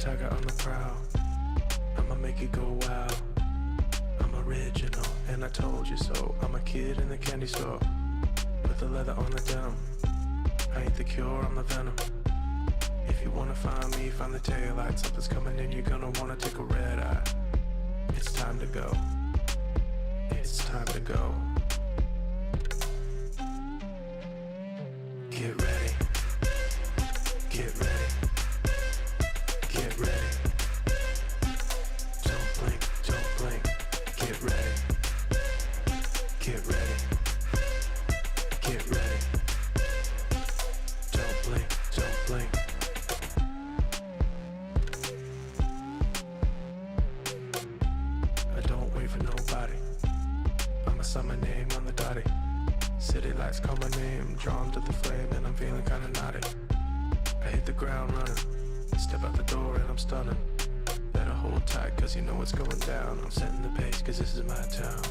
tiger on the prowl. I'ma make it go wild. I'm original, and I told you so. I'm a kid in the candy store, with the leather on the denim. I ain't the cure, I'm the venom. If you wanna find me, find the taillight. Something's coming in, you're gonna wanna take a red eye. It's time to go. It's time to go. Get ready. Get ready. Get ready. Don't blink, don't blink. Get ready. Get ready. Get ready. Don't blink, don't blink. I don't wait for nobody. I'm a summer name on the dotty. City lights call my name, drawn to the flame, and I'm feeling kinda naughty. I hit the ground running, step out the door and I'm stunning. Better hold tight cause you know what's going down. I'm setting the pace cause this is my town.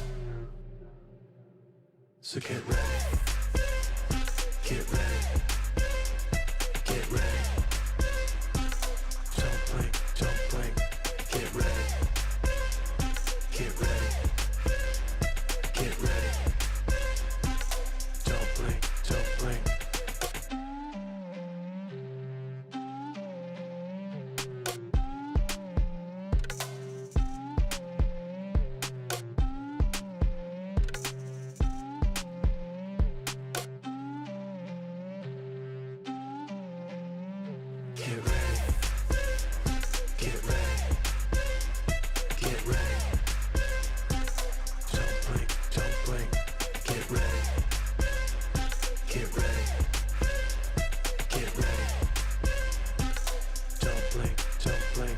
So get ready. Get ready. Get ready. Don't blink, don't blink. Get ready. Get ready. Get ready. Don't blink, don't blink. Get ready. Get ready. Get ready. Don't blink, don't blink. Get ready. Get ready. Get ready. Don't blink, don't blink.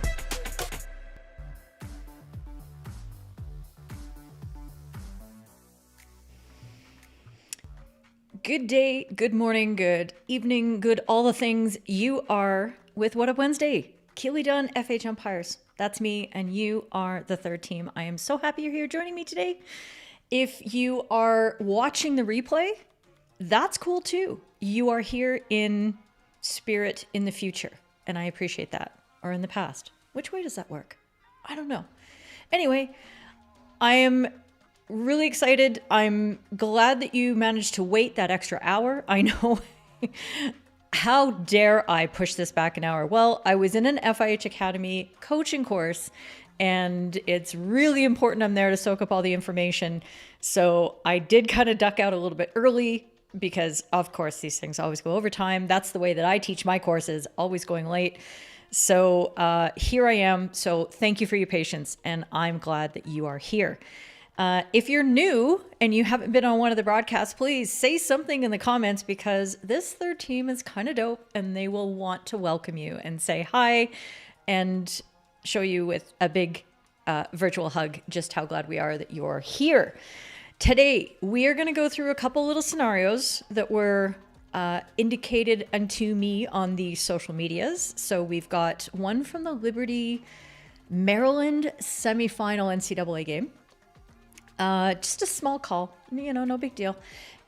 Good day, good morning, good evening, good all the things. You are with What Up Wednesday. Keely Dunn, FH Umpires. That's me, and you are the third team. I am so happy you're here joining me today. If you are watching the replay, that's cool too. You are here in spirit in the future, and I appreciate that. Or in the past. Which way does that work? I don't know. Anyway, I am really excited. I'm glad that you managed to wait that extra hour. I know. How dare I push this back an hour? Well, I was in an FIH Academy coaching course, and it's really important I'm there to soak up all the information. So I did kind of duck out a little bit early because, of course, these things always go overtime. That's the way that I teach my courses, always going late. So here I am. So thank you for your patience, and I'm glad that you are here. If you're new and you haven't been on one of the broadcasts, please say something in the comments because this third team is kind of dope and they will want to welcome you and say hi and show you with a big virtual hug just how glad we are that you're here. Today, we are going to go through a couple little scenarios that were indicated unto me on the social medias. So we've got one from the Liberty Maryland semifinal NCAA game. Just a small call, no big deal.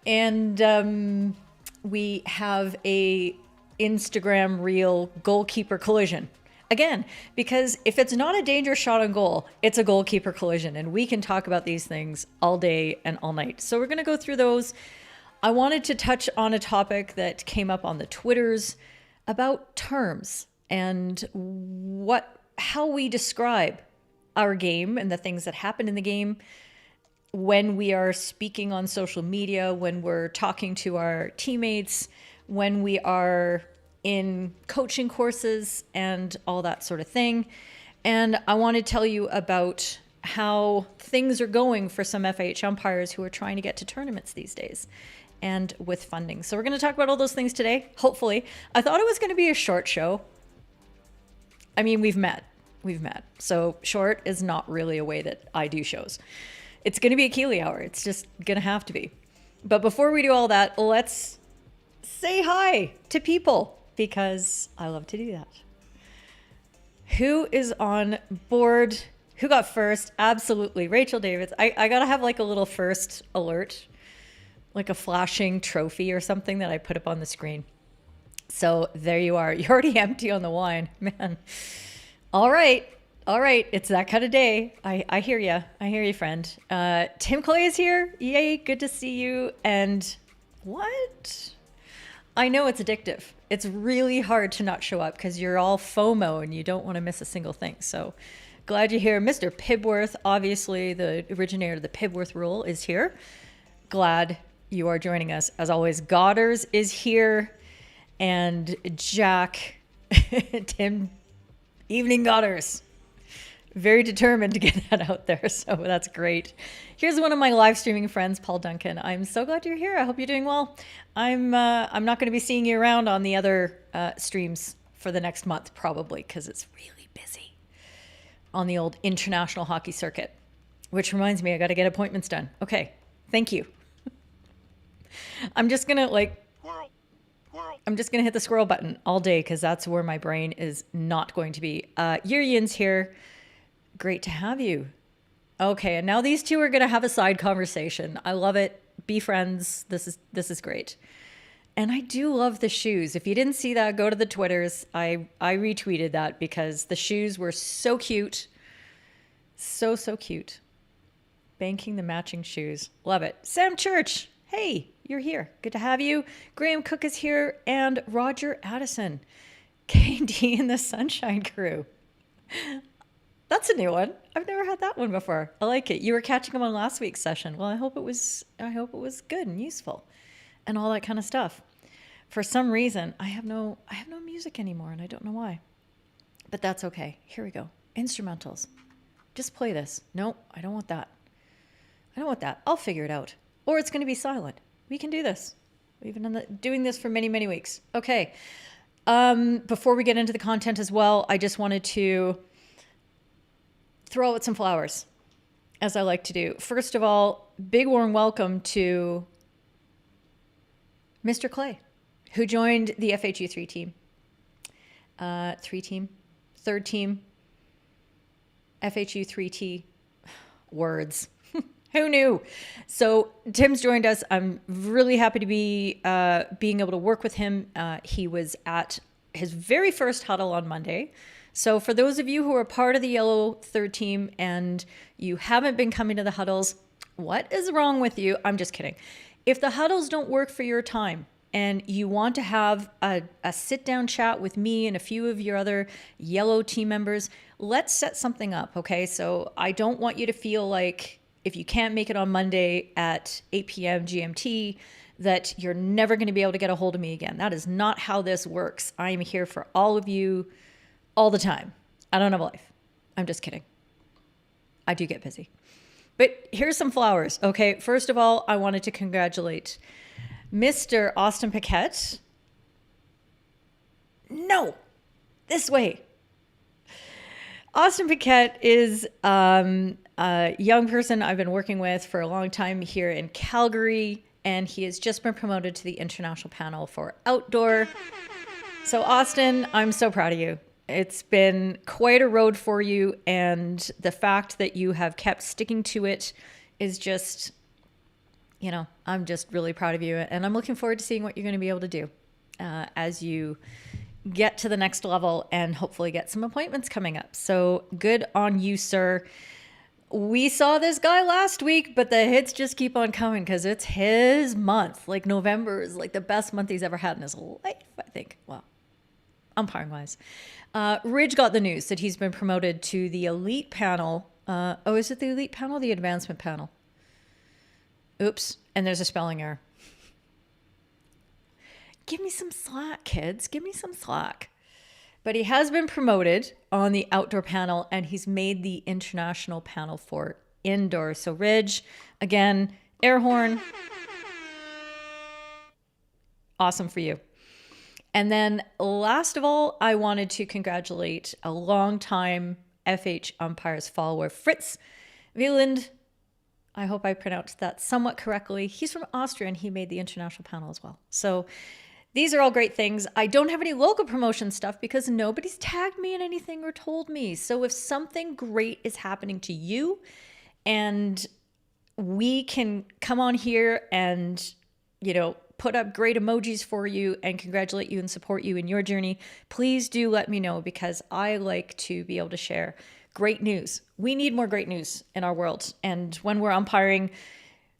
And we have a Instagram reel goalkeeper collision. Again, because if it's not a dangerous shot on goal, it's a goalkeeper collision. And we can talk about these things all day and all night. So we're going to go through those. I wanted to touch on a topic that came up on the Twitters about terms and how we describe our game and the things that happen in the game when we are speaking on social media, when we're talking to our teammates, when we are in coaching courses and all that sort of thing. And I want to tell you about how things are going for some FIH umpires who are trying to get to tournaments these days and with funding. So we're going to talk about all those things today, hopefully. I thought it was going to be a short show. I mean, we've met. So short is not really a way that I do shows. It's going to be a Keely hour. It's just going to have to be. But before we do all that, let's say hi to people because I love to do that. Who is on board? Who got first? Absolutely. Rachel Davids. I got to have like a little first alert, like a flashing trophy or something that I put up on the screen. So there you are. You're already empty on the wine, man. All right. All right. It's that kind of day. I hear you. I hear you, friend. Tim Clay is here. Yay. Good to see you. And what? I know it's addictive. It's really hard to not show up because you're all FOMO and you don't want to miss a single thing. So glad you're here. Mr. Pibworth, obviously the originator of the Pibworth rule, is here. Glad you are joining us. As always, Godders is here. And Jack, Tim, Evening Godders. Very determined to get that out there, so that's great. Here's one of my live streaming friends, Paul Duncan. I'm so glad you're here. I hope you're doing well. I'm not going to be seeing you around on the other streams for the next month, probably, because it's really busy on the old international hockey circuit. Which reminds me, I got to get appointments done. Okay, thank you. I'm just gonna hit the squirrel button all day because that's where my brain is not going to be. Yurian's here. Great to have you. Okay, and now these two are going to have a side conversation. I love it. Be friends. This is great. And I do love the shoes. If you didn't see that, go to the Twitters. I retweeted that because the shoes were so cute. So cute. Banking the matching shoes. Love it. Sam Church. Hey, you're here. Good to have you. Graham Cook is here. And Roger Addison. KD and the Sunshine Crew. That's a new one. I've never had that one before. I like it. You were catching them on last week's session. Well, I hope it was good and useful and all that kind of stuff. For some reason, I have no music anymore and I don't know why. But that's okay. Here we go. Instrumentals. Just play this. Nope, I don't want that. I don't want that. I'll figure it out. Or it's going to be silent. We can do this. We've been doing this for many, many weeks. Okay. Before we get into the content as well, I just wanted to throw out some flowers, as I like to do. First of all, big warm welcome to Mr. Clay, who joined the FHU 3 team. Third team, FHU 3T, words. Who knew? So Tim's joined us. I'm really happy to be being able to work with him. He was at his very first huddle on Monday. So for those of you who are part of the yellow third team and you haven't been coming to the huddles, what is wrong with you? I'm just kidding. If the huddles don't work for your time and you want to have a sit-down chat with me and a few of your other yellow team members, let's set something up, okay? So I don't want you to feel like if you can't make it on Monday at 8 p.m. GMT, that you're never going to be able to get a hold of me again. That is not how this works. I am here for all of you all the time. I don't have a life. I'm just kidding. I do get busy. But here's some flowers, okay? First of all, I wanted to congratulate Mr. Austin Paquette. No, this way. Austin Paquette is a young person I've been working with for a long time here in Calgary, and he has just been promoted to the international panel for outdoor. So Austin, I'm so proud of you. It's been quite a road for you, and the fact that you have kept sticking to it is just, I'm just really proud of you, and I'm looking forward to seeing what you're going to be able to do as you get to the next level and hopefully get some appointments coming up. So good on you, sir. We saw this guy last week, but the hits just keep on coming because it's his month. Like November is like the best month he's ever had in his life, I think. Well, umpiring wise. Ridge got the news that he's been promoted to the elite panel. Is it the elite panel or the advancement panel? Oops. And there's a spelling error. Give me some slack, kids. Give me some slack. But he has been promoted on the outdoor panel, and he's made the international panel for indoor. So Ridge, again, air horn. Awesome for you. And then last of all, I wanted to congratulate a longtime FH Umpires follower, Fritz Wieland. I hope I pronounced that somewhat correctly. He's from Austria and he made the international panel as well. So these are all great things. I don't have any local promotion stuff because nobody's tagged me in anything or told me. So if something great is happening to you and we can come on here and, put up great emojis for you and congratulate you and support you in your journey, please do let me know, because I like to be able to share great news. We need more great news in our world. And when we're umpiring,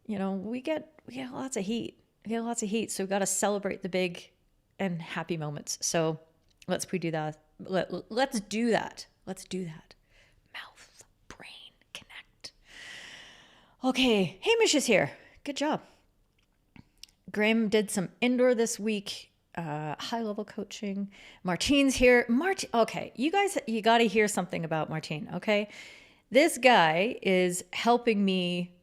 you know, we get lots of heat. We get lots of heat. So we've got to celebrate the big and happy moments. So let's do that. Let's do that. Let's do that. Mouth, brain, connect. Okay. Hamish is here. Good job. Graham did some indoor this week, high level coaching. Martine's here. Okay. You guys, you got to hear something about Martine. Okay. This guy is helping me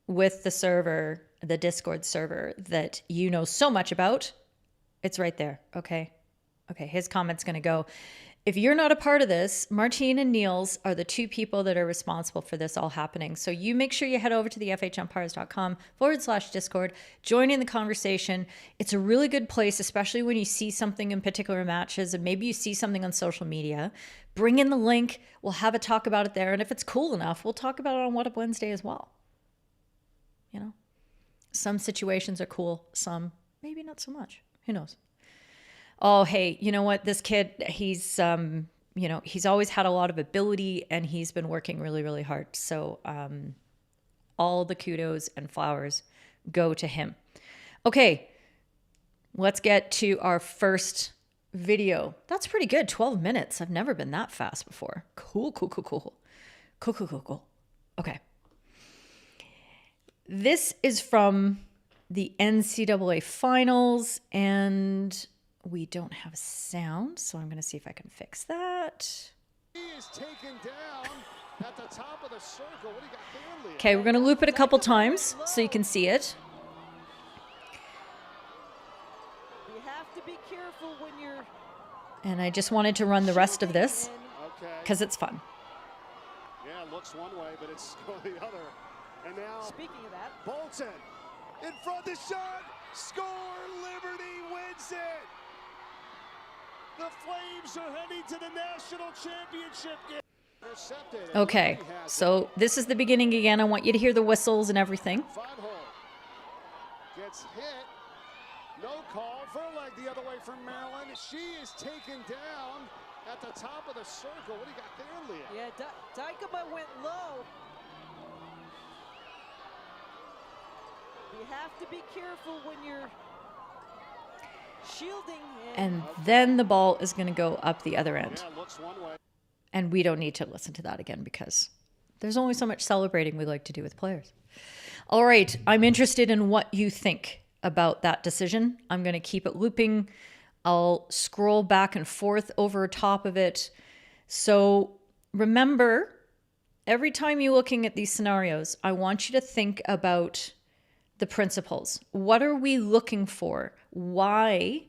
with the server, the Discord server that you know so much about. It's right there. Okay. Okay. His comment's going to go. If you're not a part of this, Martine and Niels are the two people that are responsible for this all happening. So you make sure you head over to the FHumpires.com/Discord, join in the conversation. It's a really good place, especially when you see something in particular matches and maybe you see something on social media. Bring in the link. We'll have a talk about it there. And if it's cool enough, we'll talk about it on What Up Wednesday as well. You know, some situations are cool, some maybe not so much. Who knows? Oh, hey, you know what? This kid, he's always had a lot of ability and he's been working really, really hard. So all the kudos and flowers go to him. Okay, let's get to our first video. That's pretty good. 12 minutes. I've never been that fast before. Cool. Okay. This is from the NCAA finals, and we don't have sound, so I'm going to see if I can fix that. He is taken down at the top of the circle. What do you got there, Leah? Okay, we're going to loop it a couple times so you can see it. You have to be careful when you're... And I just wanted to run the rest of this because it's fun. Yeah, it looks one way, but it's going the other. And now, Speaking of that, Bolton in front, the shot, score, Liberty wins it. The Flames are heading to the national championship game. Intercepted. Okay, so this is the beginning again. I want you to hear the whistles and everything. 5-hole. Gets hit. No call. Verlag the other way from Maryland. She is taken down at the top of the circle. What do you got there, Leah? yeah, Dykema went low. You have to be careful when you're shielding. And then the ball is going to go up the other end. Yeah, looks one way. And we don't need to listen to that again because there's only so much celebrating we like to do with players. All right, I'm interested in what you think about that decision. I'm going to keep it looping. I'll scroll back and forth over top of it. So remember, every time you're looking at these scenarios, I want you to think about the principles. What are we looking for? Why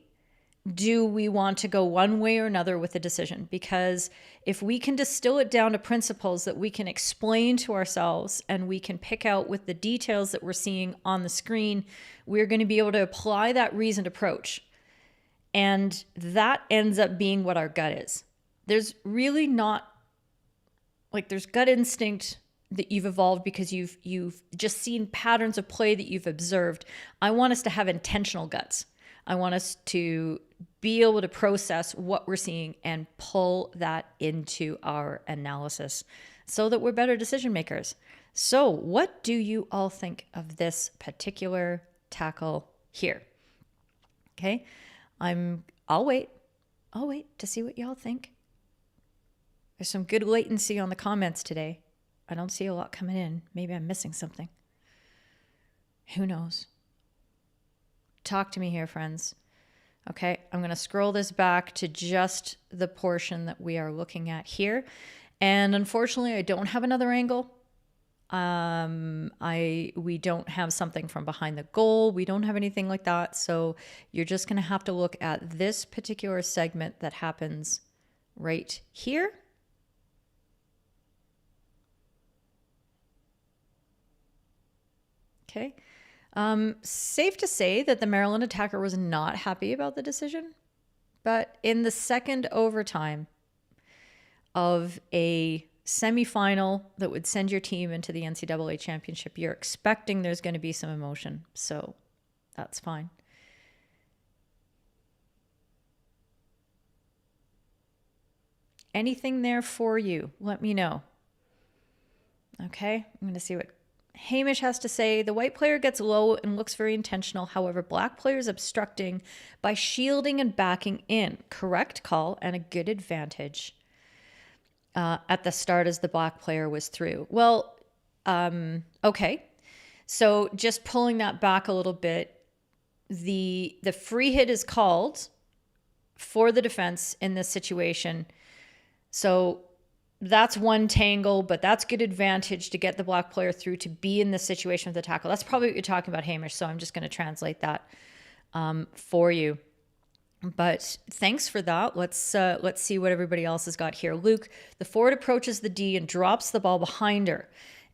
do we want to go one way or another with a decision? Because if we can distill it down to principles that we can explain to ourselves and we can pick out with the details that we're seeing on the screen, we're going to be able to apply that reasoned approach. And that ends up being what our gut is. There's really not, like, there's gut instinct that you've evolved because you've just seen patterns of play that you've observed. I want us to have intentional guts. I want us to be able to process what we're seeing and pull that into our analysis so that we're better decision makers. So what do you all think of this particular tackle here? Okay, I'll wait to see what y'all think. There's some good latency on the comments today. I don't see a lot coming in. Maybe I'm missing something. Who knows? Talk to me here, friends. Okay, I'm going to scroll this back to just the portion that we are looking at here. And unfortunately, I don't have another angle. We don't have something from behind the goal. We don't have anything like that. So you're just going to have to look at this particular segment that happens right here. Okay. Safe to say that the Maryland attacker was not happy about the decision, but in the second overtime of a semifinal that would send your team into the NCAA championship, you're expecting there's going to be some emotion. So that's fine. Anything there for you? Let me know. Okay, I'm going to see what Hamish has to say. The white player gets low and looks very intentional. However, black player is obstructing by shielding and backing in. Correct call and a good advantage at the start as the black player was through. Well, okay. So just pulling that back a little bit, the free hit is called for the defense in this situation. So that's one tangle, but that's good advantage to get the black player through to be in the situation of the tackle. That's probably what you're talking about, Hamish. So I'm just going to translate that for you. But thanks for that. Let's see what everybody else has got here. Luke, the forward approaches the D and drops the ball behind her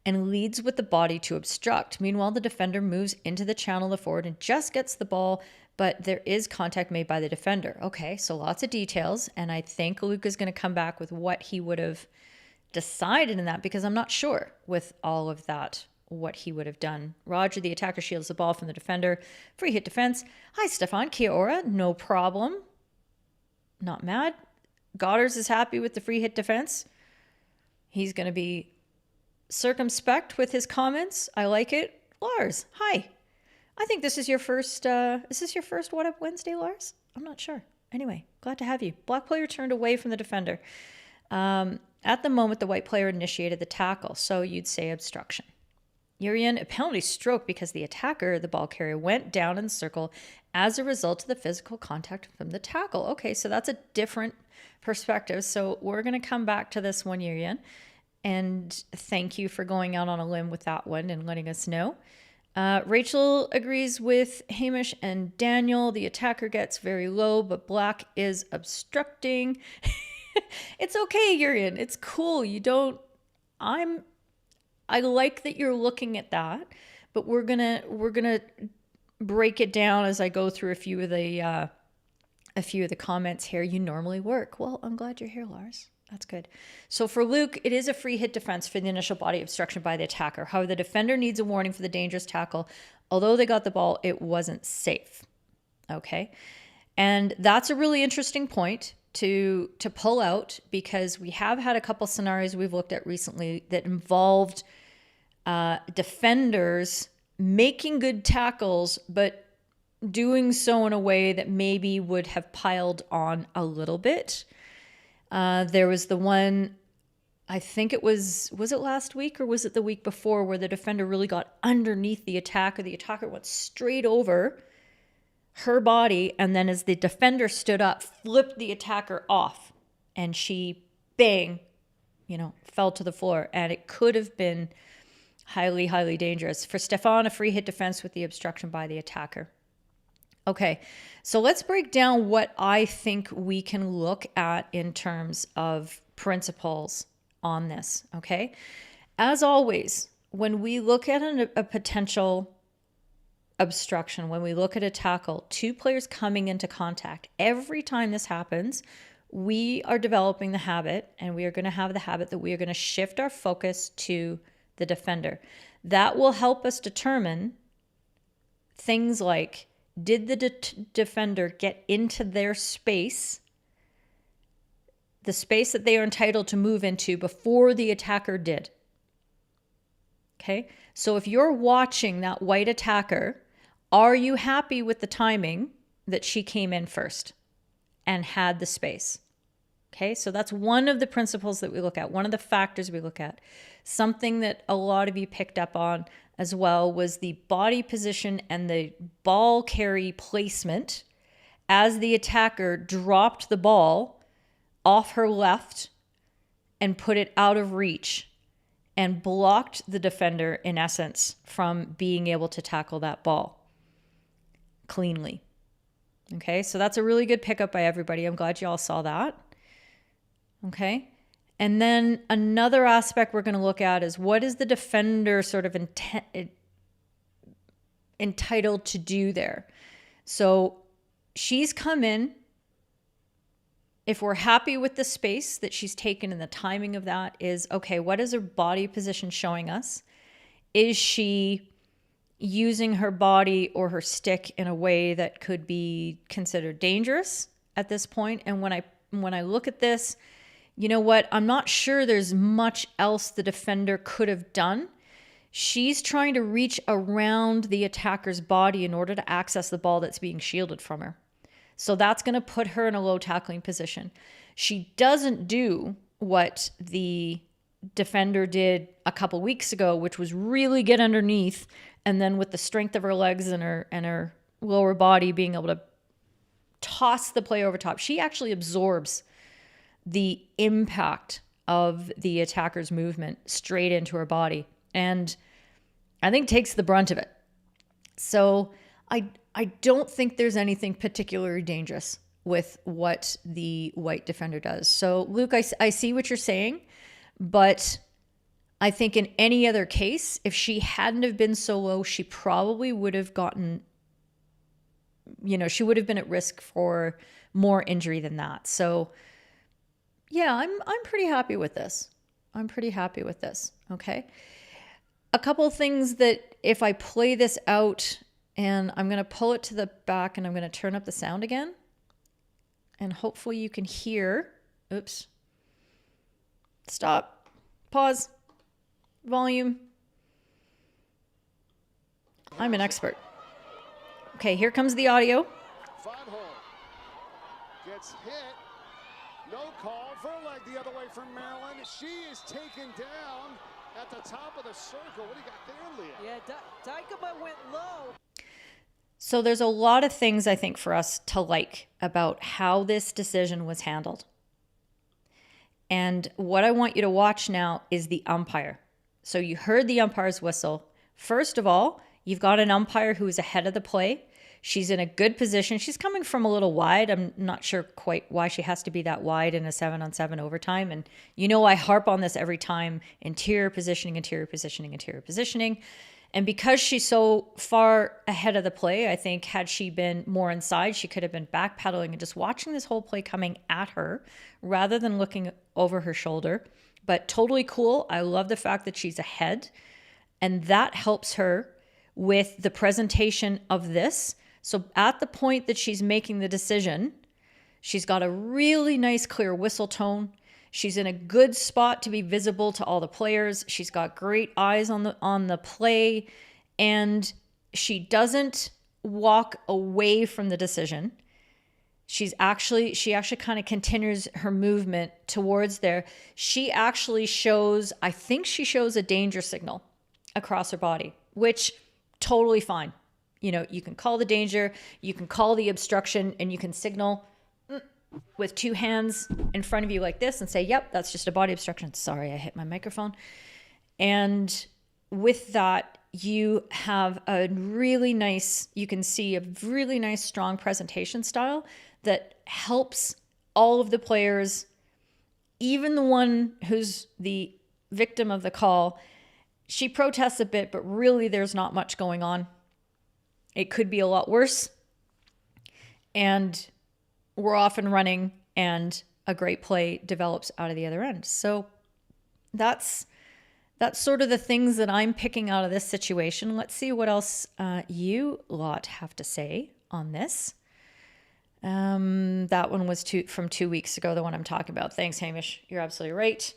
and leads with the body to obstruct. Meanwhile, the defender moves into the channel of the forward and just gets the ball, but there is contact made by the defender. Okay, so lots of details, and I think Luke is going to come back with what he would have decided in that, because I'm not sure with all of that what he would have done. Roger, the attacker, shields the ball from the defender. Free hit defense. Hi, Stefan. Kia ora. No problem. Not mad. Godders is happy with the free hit defense. He's going to be circumspect with his comments. I like it. Lars, hi. I think this is your first, is this your first What Up Wednesday, Lars? I'm not sure. Anyway, glad to have you. Black player turned away from the defender. At the moment, the white player initiated the tackle, so you'd say obstruction. Urian, a penalty stroke because the attacker, the ball carrier, went down in the circle as a result of the physical contact from the tackle. Okay, so that's a different perspective. So we're going to come back to this one, Urian. And thank you for going out on a limb with that one and letting us know. Rachel agrees with Hamish and Daniel. The attacker gets very low, but black is obstructing. It's okay, Urian. It's cool. I like that you're looking at that, but we're gonna break it down as I go through a few of the comments here. You normally work. Well, I'm glad you're here, Lars. That's good. So for Luke, it is a free hit defense for the initial body obstruction by the attacker. However, the defender needs a warning for the dangerous tackle. Although they got the ball, it wasn't safe. Okay. And that's a really interesting point to pull out, because we have had a couple scenarios we've looked at recently that involved defenders making good tackles, but doing so in a way that maybe would have piled on a little bit. There was the one, I think it was it last week or was it the week before, where the defender really got underneath the attacker. The attacker went straight over her body, and then as the defender stood up, flipped the attacker off, and she, bang, fell to the floor. And it could have been highly, highly dangerous. For Stefan, a free hit defense with the obstruction by the attacker. Okay, so let's break down what I think we can look at in terms of principles on this, okay? As always, when we look at a potential obstruction, when we look at a tackle, two players coming into contact, every time this happens, we are developing the habit, and we are going to have the habit that we are going to shift our focus to the defender. That will help us determine things like, did the defender get into their space, the space that they are entitled to move into, before the attacker did? Okay, so if you're watching that white attacker, are you happy with the timing that she came in first and had the space? Okay, so that's one of the principles that we look at, one of the factors we look at. Something that a lot of you picked up on as well was the body position and the ball carry placement as the attacker dropped the ball off her left and put it out of reach and blocked the defender, in essence, from being able to tackle that ball cleanly. Okay, so that's a really good pickup by everybody. I'm glad you all saw that. Okay. And then another aspect we're going to look at is, what is the defender sort of entitled to do there? So she's come in. If we're happy with the space that she's taken and the timing of that is, okay, what is her body position showing us? Is she using her body or her stick in a way that could be considered dangerous at this point? And when I look at this, you know what? I'm not sure there's much else the defender could have done. She's trying to reach around the attacker's body in order to access the ball that's being shielded from her. So that's going to put her in a low tackling position. She doesn't do what the defender did a couple weeks ago, which was really get underneath, and then with the strength of her legs and her lower body being able to toss the play over top. She actually absorbs the impact of the attacker's movement straight into her body, and I think takes the brunt of it. So I don't think there's anything particularly dangerous with what the white defender does. So Luke, I see what you're saying, but I think in any other case, if she hadn't have been so low, she probably would have gotten, she would have been at risk for more injury than that. So yeah, I'm pretty happy with this. Okay. A couple of things that if I play this out and I'm going to pull it to the back and I'm going to turn up the sound again, and hopefully you can hear, oops, stop, pause, volume. I'm an expert. Okay, here comes the audio. Hole gets hit. No call. Verlag the other way from Maryland. She is taken down at the top of the circle. What do you got there, Leah? Yeah, Dykema went low. So there's a lot of things I think for us to like about how this decision was handled. And what I want you to watch now is the umpire. So you heard the umpire's whistle. First of all, you've got an umpire who is ahead of the play. She's in a good position. She's coming from a little wide. I'm not sure quite why she has to be that wide in a 7-on-7 overtime. And I harp on this every time. Interior positioning. And because she's so far ahead of the play, I think had she been more inside, she could have been backpedaling and just watching this whole play coming at her rather than looking over her shoulder. But totally cool. I love the fact that she's ahead. And that helps her with the presentation of this. So at the point that she's making the decision, she's got a really nice clear whistle tone. She's in a good spot to be visible to all the players. She's got great eyes on the play, and she doesn't walk away from the decision. She actually kind of continues her movement towards there. She actually shows a danger signal across her body, which totally fine. You can call the danger, you can call the obstruction, and you can signal with two hands in front of you like this and say, yep, that's just a body obstruction. Sorry, I hit my microphone. And with that, you have you can see a really nice, strong presentation style that helps all of the players, even the one who's the victim of the call. She protests a bit, but really there's not much going on. It could be a lot worse. And we're off and running, and a great play develops out of the other end. So that's sort of the things that I'm picking out of this situation. Let's see what else you lot have to say on this. That one was from 2 weeks ago, the one I'm talking about. Thanks, Hamish. You're absolutely right.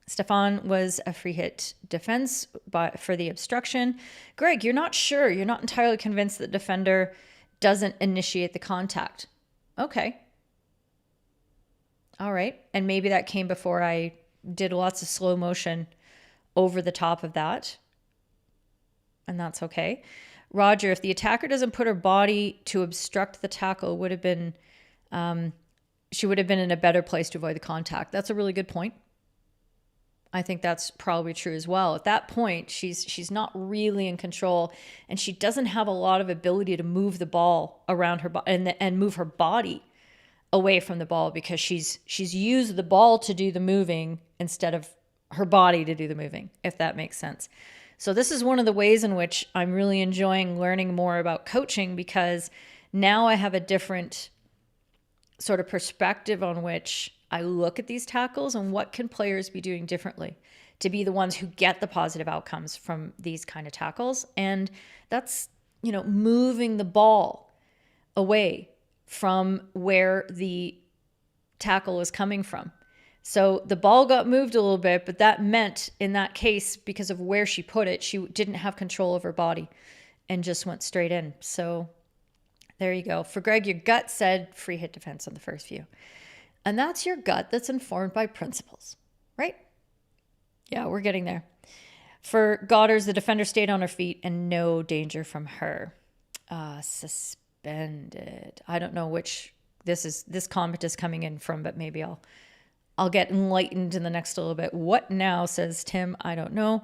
Stefan was a free hit defense for the obstruction. Greg, you're not sure. You're not entirely convinced that the defender doesn't initiate the contact. Okay. All right. And maybe that came before I did lots of slow motion over the top of that. And that's okay. Roger, if the attacker doesn't put her body to obstruct the tackle, she would have been in a better place to avoid the contact. That's a really good point. I think that's probably true as well. At that point, she's not really in control, and she doesn't have a lot of ability to move the ball around her and move her body away from the ball, because she's used the ball to do the moving instead of her body to do the moving, if that makes sense. So this is one of the ways in which I'm really enjoying learning more about coaching, because now I have a different sort of perspective on which I look at these tackles and what can players be doing differently to be the ones who get the positive outcomes from these kind of tackles. And that's, moving the ball away from where the tackle was coming from. So the ball got moved a little bit, but that meant in that case, because of where she put it, she didn't have control of her body and just went straight in. So there you go. For Greg, your gut said free hit defense on the first view. And that's your gut that's informed by principles, right? Yeah, we're getting there. For Godders, the defender stayed on her feet and no danger from her. Suspended. I don't know which this comment is coming in from, but maybe I'll get enlightened in the next little bit. What now, says Tim? I don't know.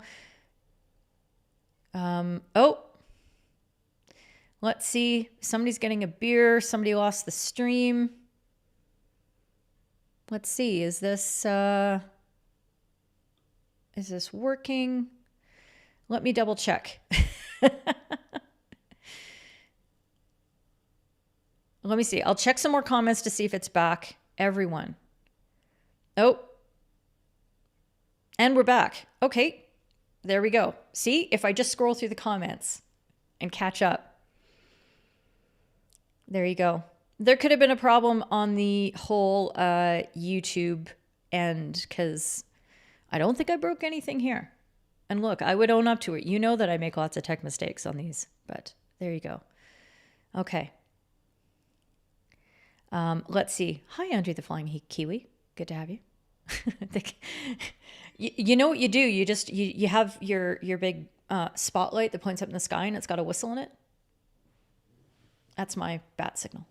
Let's see. Somebody's getting a beer. Somebody lost the stream. Let's see. Is this working? Let me double check. Let me see. I'll check some more comments to see if it's back. Everyone. Oh. And we're back. Okay. There we go. See, if I just scroll through the comments and catch up. There you go. There could have been a problem on the whole YouTube end because I don't think I broke anything here. And look, I would own up to it. You know that I make lots of tech mistakes on these, but there you go. Okay. Let's see. Hi, Andrew the Flying Keely. Good to have you. You know what you do? You have your big spotlight that points up in the sky and it's got a whistle in it. That's my bat signal.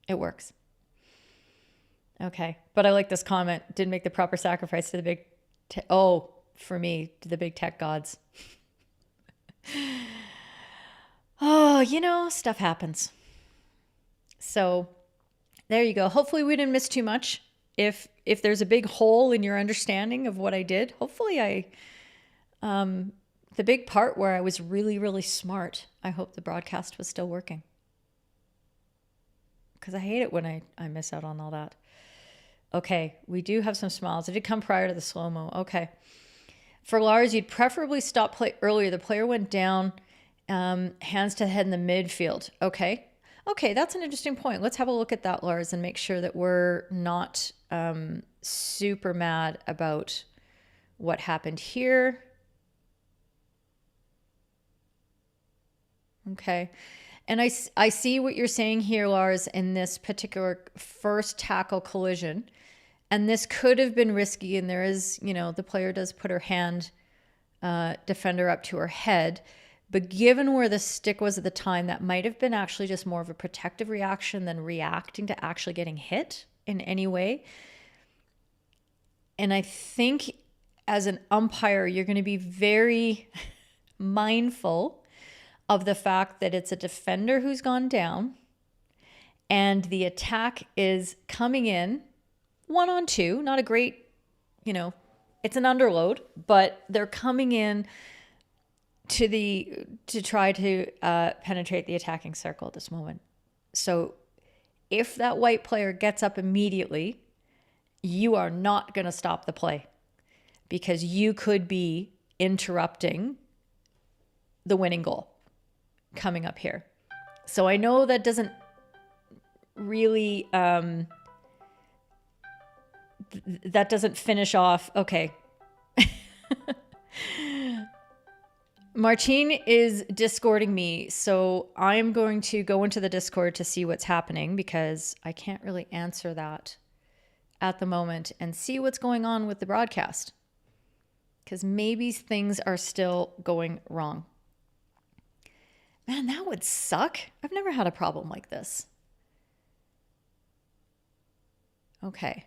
It works. Okay. But I like this comment. Didn't make the proper sacrifice to the big... for me, to the big tech gods. Oh, stuff happens. So there you go. Hopefully we didn't miss too much. If there's a big hole in your understanding of what I did, hopefully the big part where I was really, really smart, I hope the broadcast was still working. Because I hate it when I miss out on all that. Okay, we do have some smiles. It did come prior to the slow-mo. Okay. For Lars, you'd preferably stop play earlier. The player went down, hands to the head in the midfield. Okay. Okay, that's an interesting point. Let's have a look at that, Lars, and make sure that we're not super mad about what happened here. Okay. And I see what you're saying here, Lars, in this particular first tackle collision. And this could have been risky. And there is, the player does put her hand, defender up to her head. But given where the stick was at the time, that might have been actually just more of a protective reaction than reacting to actually getting hit in any way. And I think as an umpire, you're going to be very mindful of the fact that it's a defender who's gone down and the attack is coming in 1-on-2, not a great, it's an underload, but they're coming in to try to penetrate the attacking circle at this moment. So if that white player gets up immediately, you are not going to stop the play because you could be interrupting the winning goal coming up here. So I know that doesn't really, that doesn't finish off. Okay. Martine is Discording me. So I'm going to go into the Discord to see what's happening because I can't really answer that at the moment and see what's going on with the broadcast because maybe things are still going wrong. Man, that would suck. I've never had a problem like this. Okay.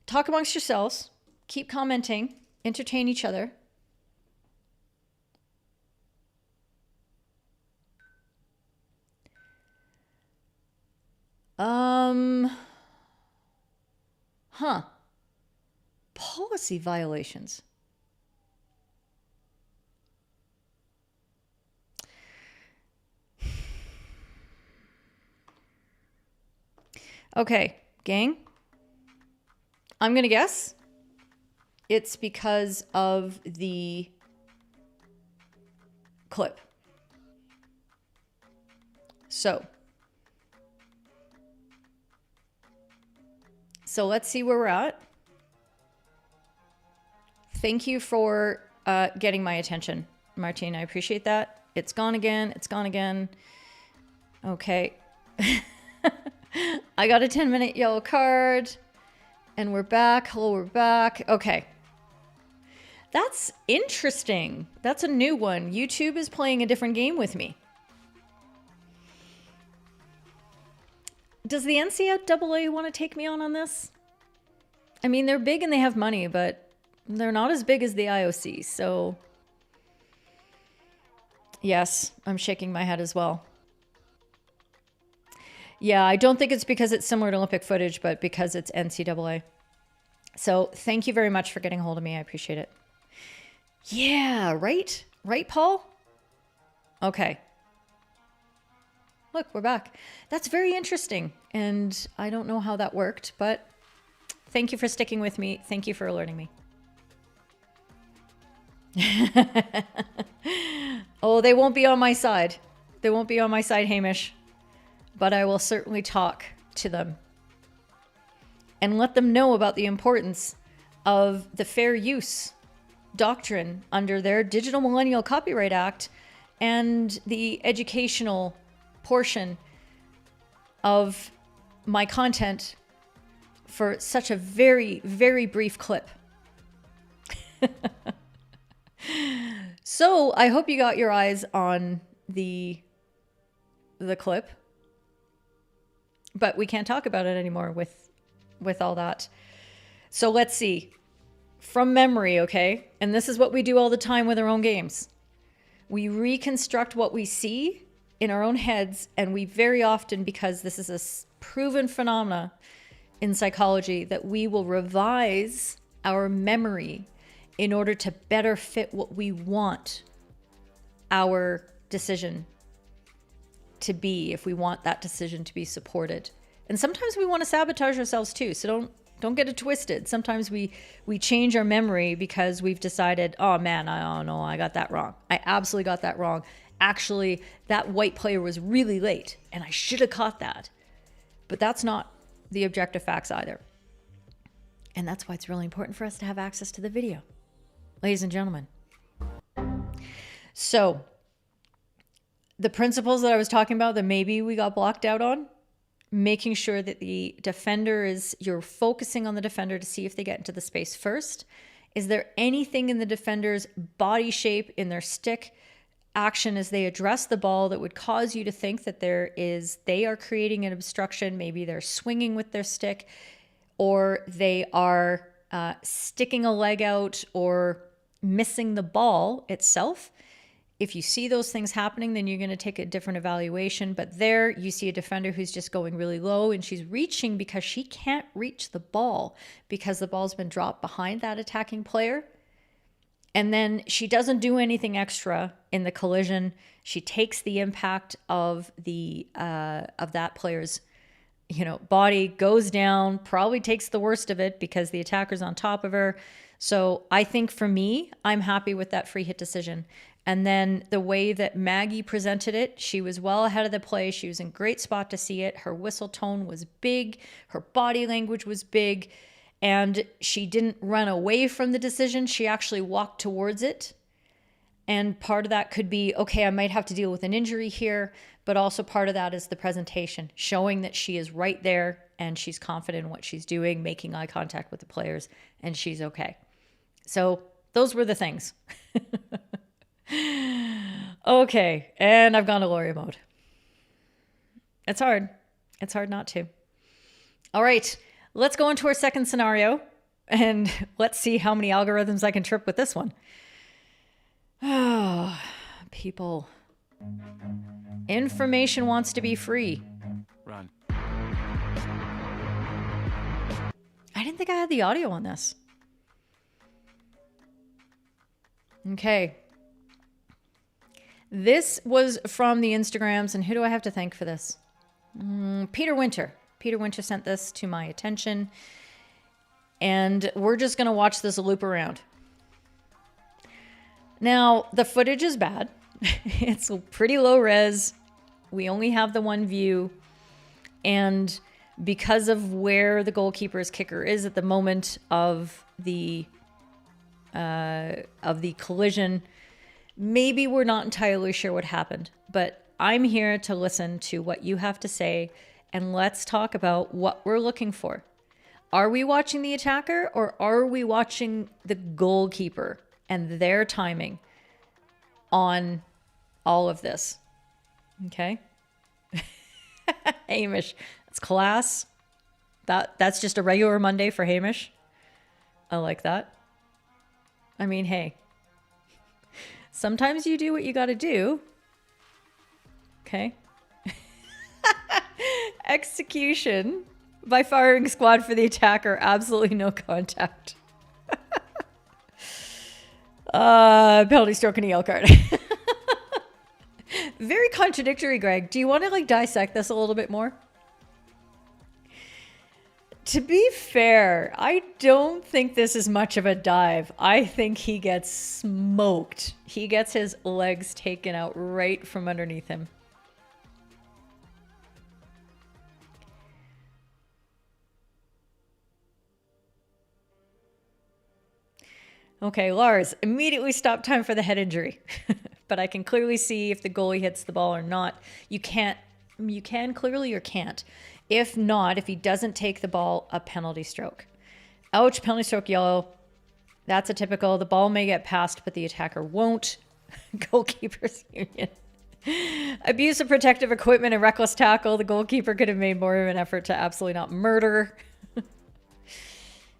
Talk amongst yourselves. Keep commenting. Entertain each other. Policy violations. Okay, gang. I'm going to guess it's because of the clip. So, So let's see where we're at. Thank you for getting my attention, Martine. I appreciate that. It's gone again. It's gone again. Okay. I got a 10-minute yellow card. And we're back. Hello, we're back. Okay. That's interesting. That's a new one. YouTube is playing a different game with me. Does the NCAA want to take me on this? I mean, they're big and they have money, but they're not as big as the IOC. So, yes, I'm shaking my head as well. Yeah, I don't think it's because it's similar to Olympic footage, but because it's NCAA. So thank you very much for getting a hold of me. I appreciate it. Yeah, right? Right, Paul? Okay. Look, we're back. That's very interesting. And I don't know how that worked, but thank you for sticking with me. Thank you for alerting me. Oh, they won't be on my side. They won't be on my side, Hamish. But I will certainly talk to them and let them know about the importance of the fair use doctrine under their Digital Millennial Copyright Act and the educational portion of my content for such a very, very brief clip. So I hope you got your eyes on the clip. But we can't talk about it anymore with all that. So let's see. From memory, okay? And this is what we do all the time with our own games. We reconstruct what we see in our own heads, and we very often, because this is a proven phenomena in psychology, that we will revise our memory in order to better fit what we want our decision to be, if we want that decision to be supported. And sometimes we want to sabotage ourselves too. So don't get it twisted. Sometimes we change our memory because we've decided, oh man, I know I got that wrong. I absolutely got that wrong. Actually, that white player was really late and I should have caught that. But that's not the objective facts either. And that's why it's really important for us to have access to the video. Ladies and gentlemen. So the principles that I was talking about that maybe we got blocked out on, making sure that the defender you're focusing on the defender to see if they get into the space first. Is there anything in the defender's body shape, in their stick action as they address the ball that would cause you to think that they are creating an obstruction? Maybe they're swinging with their stick, or they are sticking a leg out or missing the ball itself. If you see those things happening, then you're going to take a different evaluation. But there you see a defender who's just going really low and she's reaching because she can't reach the ball because the ball's been dropped behind that attacking player. And then she doesn't do anything extra in the collision. She takes the impact of that player's body, goes down, probably takes the worst of it because the attacker's on top of her. So I think for me, I'm happy with that free hit decision. And then the way that Maggie presented it, she was well ahead of the play. She was in great spot to see it. Her whistle tone was big. Her body language was big. And she didn't run away from the decision. She actually walked towards it. And part of that could be, okay, I might have to deal with an injury here. But also part of that is the presentation, showing that she is right there and she's confident in what she's doing, making eye contact with the players, and she's okay. So those were the things. Okay, and I've gone to lawyer mode. It's hard. It's hard not to. All right, let's go into our second scenario, and let's see how many algorithms I can trip with this one. Oh, people. Information wants to be free. Run. I didn't think I had the audio on this. Okay. This was from the Instagrams, and who do I have to thank for this? Peter Winter. Peter Winter sent this to my attention, and we're just going to watch this loop around. Now, the footage is bad. It's pretty low res. We only have the one view, and because of where the goalkeeper's kicker is at the moment of the collision, maybe we're not entirely sure what happened, but I'm here to listen to what you have to say, and let's talk about what we're looking for. Are we watching the attacker, or are we watching the goalkeeper and their timing on all of this? Okay. Hamish, that's class. That's just a regular Monday for Hamish. I like that. I mean, hey, sometimes you do what you got to do. Okay. Execution by firing squad for the attacker. Absolutely no contact. Penalty stroke and a yellow card. Very contradictory, Greg. Do you want to like dissect this a little bit more? To be fair, I don't think this is much of a dive. I think he gets smoked. He gets his legs taken out right from underneath him. Okay, Lars, immediately stop time for the head injury. But I can clearly see if the goalie hits the ball or not. You can clearly or can't. If not, if he doesn't take the ball, a penalty stroke. Ouch, penalty stroke yellow. That's a typical. The ball may get passed, but the attacker won't. Goalkeepers union. Abuse of protective equipment and reckless tackle. The goalkeeper could have made more of an effort to absolutely not murder.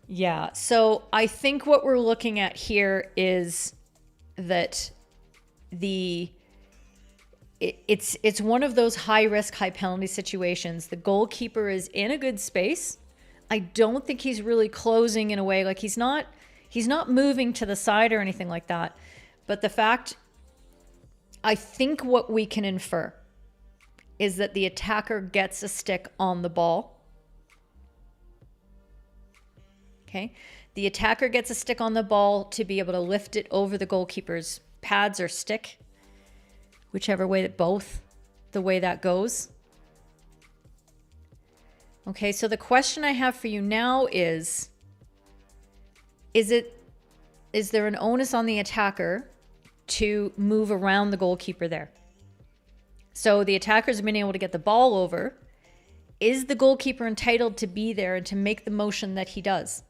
Yeah, so I think what we're looking at here is that it's one of those high risk, high penalty situations. The goalkeeper is in a good space. I don't think he's really closing in a way, like he's not moving to the side or anything like that. But the fact, I think what we can infer is that the attacker gets a stick on the ball. Okay. The attacker gets a stick on the ball to be able to lift it over the goalkeeper's pads or stick, whichever way the way that goes. Okay, so the question I have for you now is there an onus on the attacker to move around the goalkeeper there? So the attacker's been able to get the ball over. Is the goalkeeper entitled to be there and to make the motion that he does?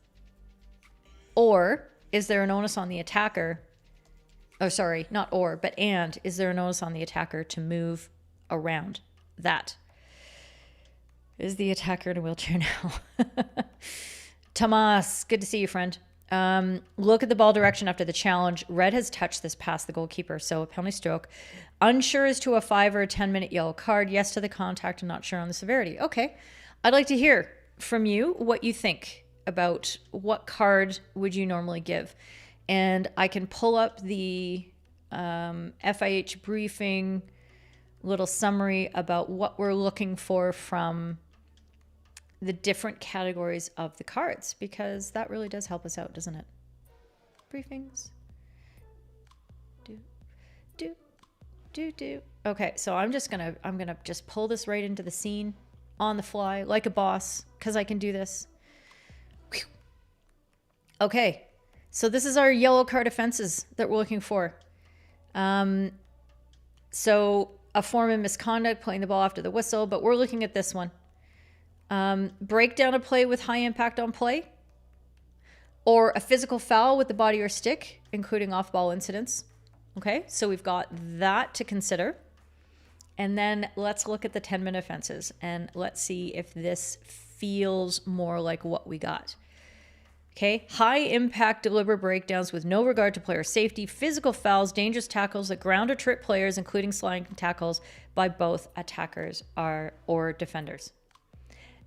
Or is there an onus on the attacker? Oh, sorry, not or, but and. Is there an onus on the attacker to move around that? Is the attacker in a wheelchair now? Tomas, good to see you, friend. Look at the ball direction after the challenge. Red has touched this past the goalkeeper, so a penalty stroke. Unsure as to a 5 or a 10-minute yellow card. Yes to the contact and not sure on the severity. Okay. I'd like to hear from you what you think about what card would you normally give. And I can pull up the FIH briefing little summary about what we're looking for from the different categories of the cards, because that really does help us out, doesn't it? Briefings. Do. Okay, so I'm gonna just pull this right into the scene on the fly like a boss, because I can do this. Whew. Okay, so this is our yellow card offenses that we're looking for. So a form of misconduct, playing the ball after the whistle, but we're looking at this one. Breakdown of play with high impact on play, or a physical foul with the body or stick, including off-ball incidents. Okay, so we've got that to consider. And then let's look at the 10-minute offenses and let's see if this feels more like what we got. Okay, high impact deliberate breakdowns with no regard to player safety, physical fouls, dangerous tackles that ground or trip players, including sliding tackles by both attackers or defenders.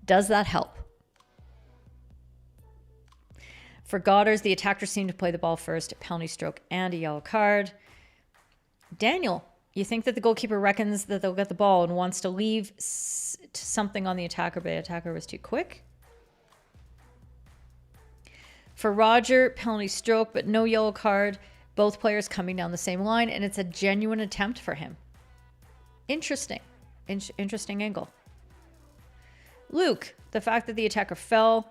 Does that help? For Godders, the attackers seem to play the ball first, a penalty stroke and a yellow card. Daniel, you think that the goalkeeper reckons that they'll get the ball and wants to leave something on the attacker, but the attacker was too quick? For Roger, penalty stroke, but no yellow card. Both players coming down the same line, and it's a genuine attempt for him. Interesting. Interesting angle. Luke, the fact that the attacker fell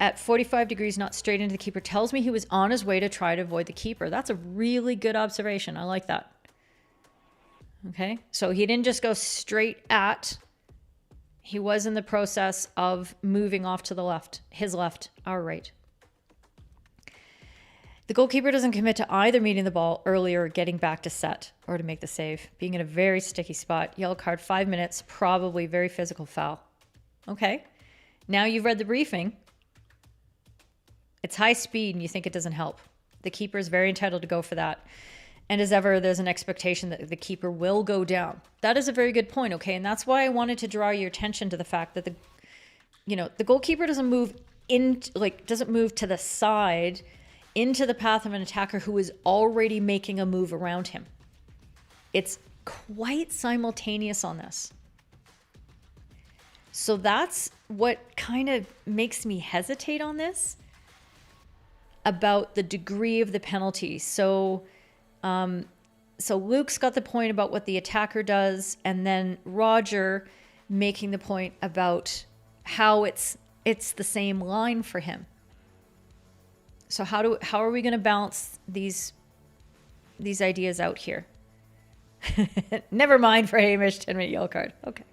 at 45 degrees, not straight into the keeper, tells me he was on his way to try to avoid the keeper. That's a really good observation. I like that. Okay, so he didn't just go straight at. He was in the process of moving off to the left, his left, our right. The goalkeeper doesn't commit to either meeting the ball early or getting back to set or to make the save. Being in a very sticky spot. Yellow card, 5 minutes, probably very physical foul. Okay, now you've read the briefing. It's high speed and you think it doesn't help. The keeper is very entitled to go for that. And as ever, there's an expectation that the keeper will go down. That is a very good point, okay? And that's why I wanted to draw your attention to the fact that the goalkeeper doesn't move doesn't move to the side into the path of an attacker who is already making a move around him. It's quite simultaneous on this. So that's what kind of makes me hesitate on this about the degree of the penalty. So Luke's got the point about what the attacker does, and then Roger making the point about how it's the same line for him. So how are we going to balance these ideas out here? Never mind for Hamish, 10-minute yellow card. Okay.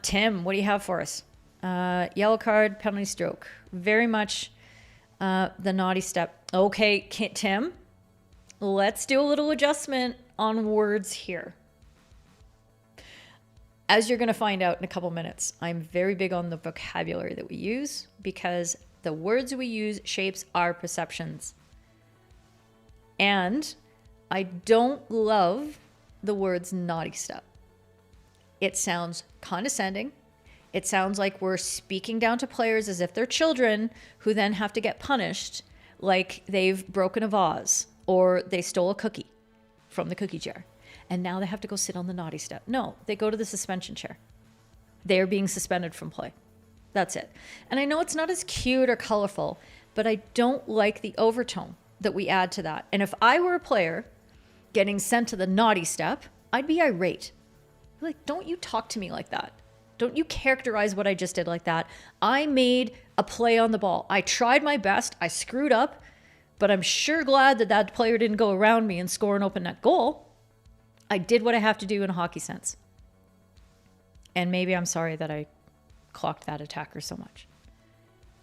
Tim, what do you have for us? Yellow card, penalty stroke. Very much the naughty step. Okay, Tim, let's do a little adjustment on words here. As you're going to find out in a couple minutes, I'm very big on the vocabulary that we use because the words we use shapes our perceptions. And I don't love the words naughty step. It sounds condescending. It sounds like we're speaking down to players as if they're children who then have to get punished like they've broken a vase or they stole a cookie from the cookie jar. And now they have to go sit on the naughty step. No, they go to the suspension chair. They're being suspended from play. That's it. And I know it's not as cute or colorful, but I don't like the overtone that we add to that. And if I were a player getting sent to the naughty step, I'd be irate. Like, don't you talk to me like that. Don't you characterize what I just did like that. I made a play on the ball. I tried my best. I screwed up, but I'm sure glad that player didn't go around me and score an open net goal. I did what I have to do in a hockey sense. And maybe I'm sorry that I clocked that attacker so much.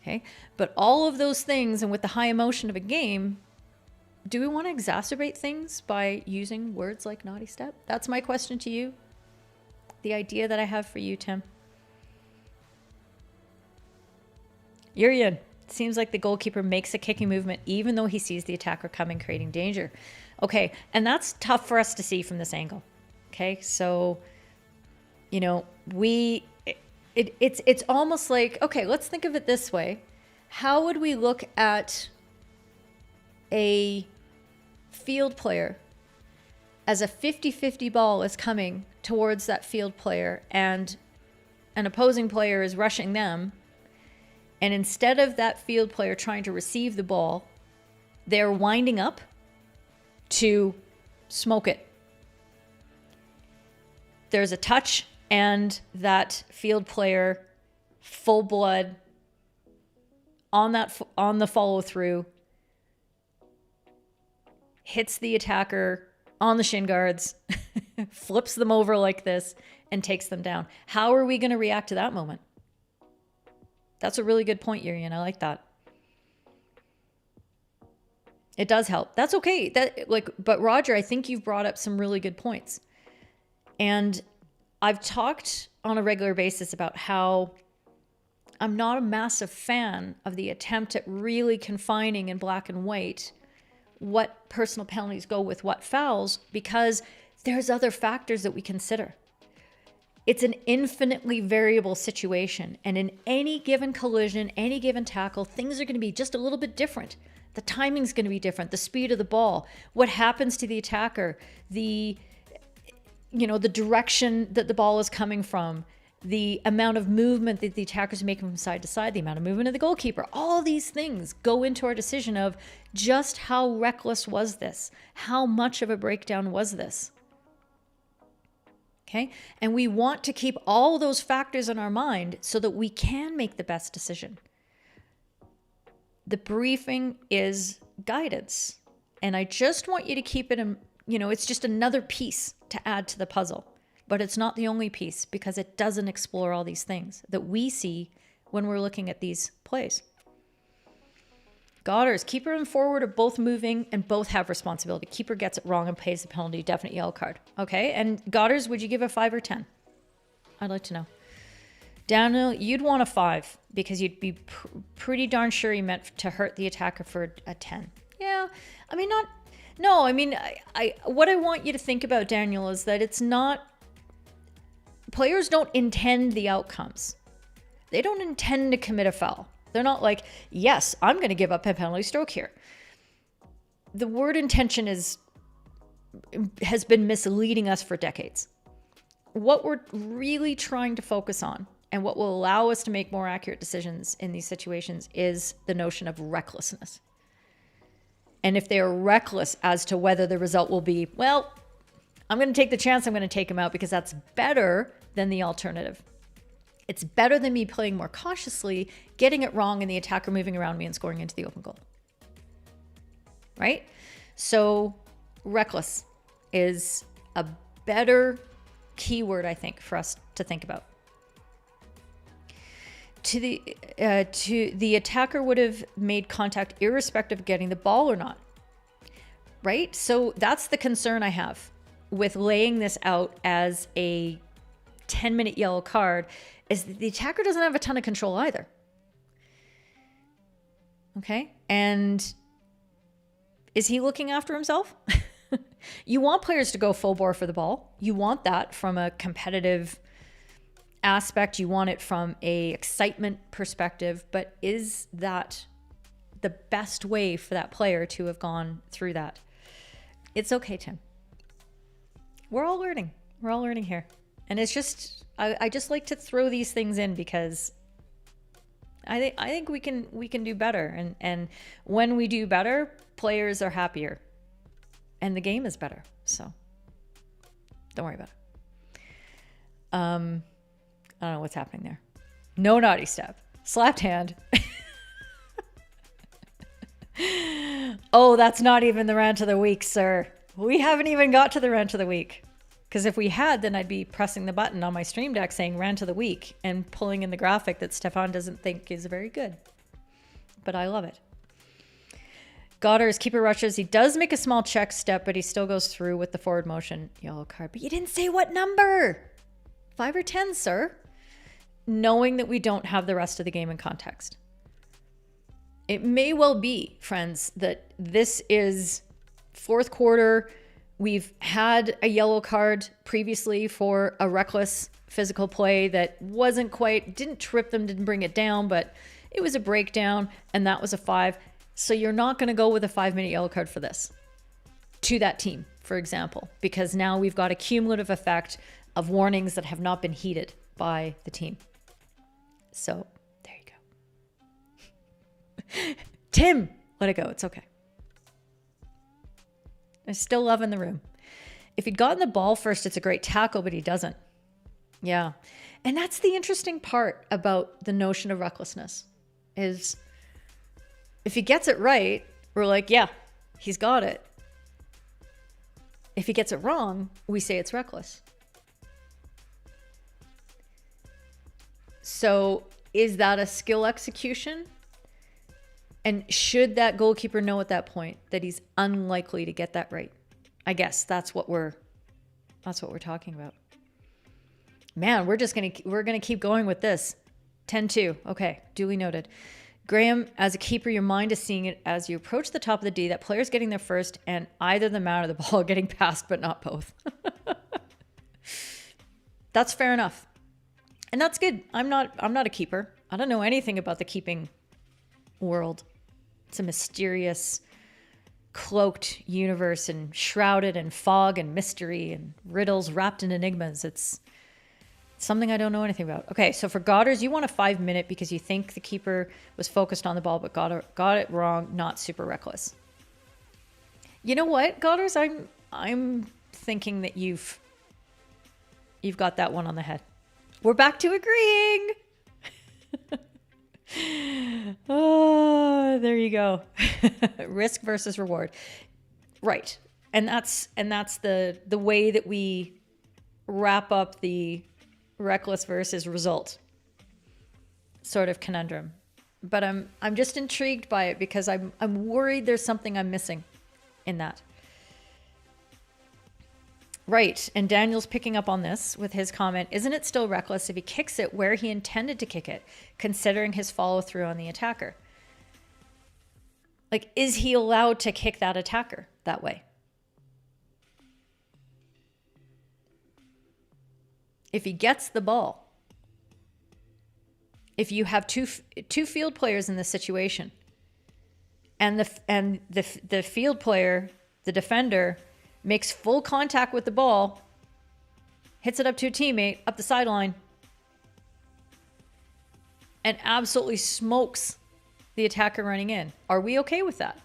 Okay. But all of those things, and with the high emotion of a game, do we want to exacerbate things by using words like naughty step? That's my question to you. The idea that I have for you, Tim. Urian, seems like the goalkeeper makes a kicking movement even though he sees the attacker coming, creating danger. Okay, and that's tough for us to see from this angle. Okay, so, it's almost like, okay, let's think of it this way. How would we look at a field player as a 50-50 ball is coming towards that field player and an opposing player is rushing them, and instead of that field player trying to receive the ball, they're winding up to smoke it. There's a touch and that field player full blood on the follow through hits the attacker on the shin guards, flips them over like this, and takes them down. How are we going to react to that moment? That's a really good point, Urian. I like that. It does help. That's okay. But Roger, I think you've brought up some really good points. And I've talked on a regular basis about how I'm not a massive fan of the attempt at really confining in black and white what personal penalties go with what fouls, because there's other factors that we consider. It's an infinitely variable situation. And in any given collision, any given tackle, things are going to be just a little bit different. The timing's going to be different. The speed of the ball, what happens to the attacker, the direction that the ball is coming from, the amount of movement that the attacker's making from side to side, the amount of movement of the goalkeeper. All these things go into our decision of just how reckless was this? How much of a breakdown was this? Okay. And we want to keep all those factors in our mind so that we can make the best decision. The briefing is guidance. And I just want you to keep it in, it's just another piece to add to the puzzle. But it's not the only piece because it doesn't explore all these things that we see when we're looking at these plays. Godders, keeper and forward are both moving and both have responsibility. Keeper gets it wrong and pays the penalty, definite yellow card. Okay, and Godders, would you give a 5 or 10? I'd like to know. Daniel, you'd want a 5 because you'd be pretty darn sure you meant to hurt the attacker for a 10. Yeah, I mean, what I want you to think about, Daniel, is that it's not, players don't intend the outcomes. They don't intend to commit a foul. They're not like, yes, I'm going to give up a penalty stroke here. The word intention has been misleading us for decades. What we're really trying to focus on and what will allow us to make more accurate decisions in these situations is the notion of recklessness. And if they are reckless as to whether the result will be, well, I'm going to take the chance, I'm going to take him out because that's better than the alternative. It's better than me playing more cautiously, getting it wrong, and the attacker moving around me and scoring into the open goal. Right? So reckless is a better keyword, I think, for us to think about. To the attacker would have made contact irrespective of getting the ball or not. Right? So that's the concern I have with laying this out as a 10-minute yellow card, is that the attacker doesn't have a ton of control either. Okay? And is he looking after himself? You want players to go full bore for the ball. You want that from a competitive aspect. You want it from a excitement perspective. But is that the best way for that player to have gone through that? It's okay, Tim. We're all learning. We're all learning here. And it's just, I just like to throw these things in because I think we can do better. And when we do better, players are happier. And the game is better. So don't worry about it. I don't know what's happening there. No naughty step. Slapped hand. Oh, that's not even the rant of the week, sir. We haven't even got to the rant of the week. Because if we had, then I'd be pressing the button on my stream deck saying rant of the week and pulling in the graphic that Stefan doesn't think is very good. But I love it. Goddard's keeper rushes. He does make a small check step, but he still goes through with the forward motion. Yellow card. But you didn't say what number. 5 or 10, sir. Knowing that we don't have the rest of the game in context. It may well be, friends, that this is fourth quarter. We've had a yellow card previously for a reckless physical play that didn't trip them, didn't bring it down, but it was a breakdown, and that was a 5. So you're not going to go with a 5-minute yellow card for this to that team, for example, because now we've got a cumulative effect of warnings that have not been heeded by the team. So there you go. Tim, let it go. It's okay. I still love in the room. If he'd gotten the ball first, it's a great tackle, but he doesn't. Yeah. And that's the interesting part about the notion of recklessness is if he gets it right, we're like, yeah, he's got it. If he gets it wrong, we say it's reckless. So is that a skill execution? And should that goalkeeper know at that point that he's unlikely to get that right? I guess that's what we're talking about. Man, we're gonna keep going with this. 10-2. Okay, duly noted. Graham, as a keeper, your mind is seeing it as you approach the top of the D, that player's getting there first and either the man or the ball getting passed, but not both. That's fair enough. And that's good. I'm not a keeper. I don't know anything about the keeping world. It's a mysterious, cloaked universe and shrouded in fog and mystery and riddles wrapped in enigmas. It's something I don't know anything about. Okay, so for Goddard's, you want a 5-minute because you think the keeper was focused on the ball but got it wrong, not super reckless. You know what, Goddard's? I'm thinking that you've you've got that one on the head. We're back to agreeing. Oh, there you go. Risk versus reward. Right. And that's the way that we wrap up the reckless versus result sort of conundrum. But I'm just intrigued by it because I'm worried there's something I'm missing in that. Right. And Daniel's picking up on this with his comment. Isn't it still reckless if he kicks it where he intended to kick it, considering his follow through on the attacker? Like, is he allowed to kick that attacker that way? If he gets the ball, if you have two field players in this situation, and the field player, the defender, makes full contact with the ball, hits it up to a teammate up the sideline, and absolutely smokes the attacker running in. Are we okay with that?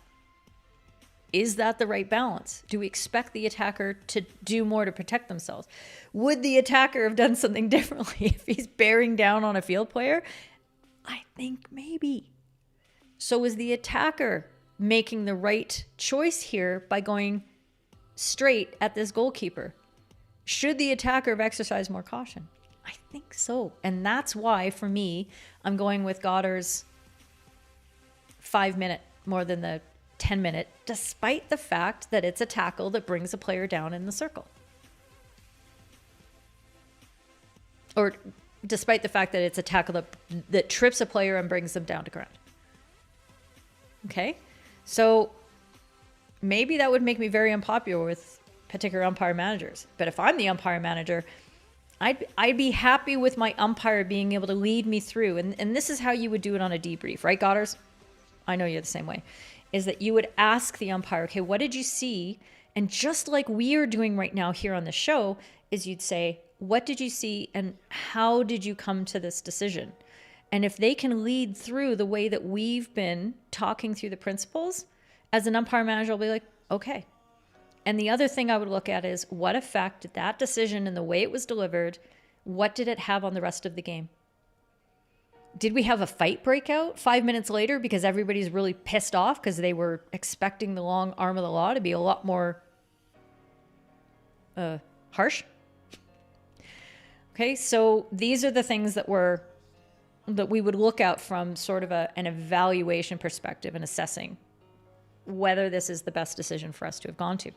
Is that the right balance? Do we expect the attacker to do more to protect themselves? Would the attacker have done something differently if he's bearing down on a field player? I think maybe. So is the attacker making the right choice here by going straight at this goalkeeper? Should the attacker have exercised more caution? I think so. And that's why, for me, I'm going with Goddard's 5-minute more than the 10-minute, despite the fact that it's a tackle that brings a player down in the circle. Or despite the fact that it's a tackle that trips a player and brings them down to ground. Okay? So maybe that would make me very unpopular with particular umpire managers. But if I'm the umpire manager, I'd be happy with my umpire being able to lead me through. And this is how you would do it on a debrief, right, Godders? I know you're the same way. Is that you would ask the umpire, okay, what did you see? And just like we are doing right now here on the show, is you'd say, what did you see and how did you come to this decision? And if they can lead through the way that we've been talking through the principles, as an umpire manager, I'll be like, okay. And the other thing I would look at is what effect did that decision and the way it was delivered, what did it have on the rest of the game? Did we have a fight break out 5 minutes later because everybody's really pissed off because they were expecting the long arm of the law to be a lot more harsh? Okay, so these are the things that we would look at from sort of an evaluation perspective and assessing whether this is the best decision for us to have gone to.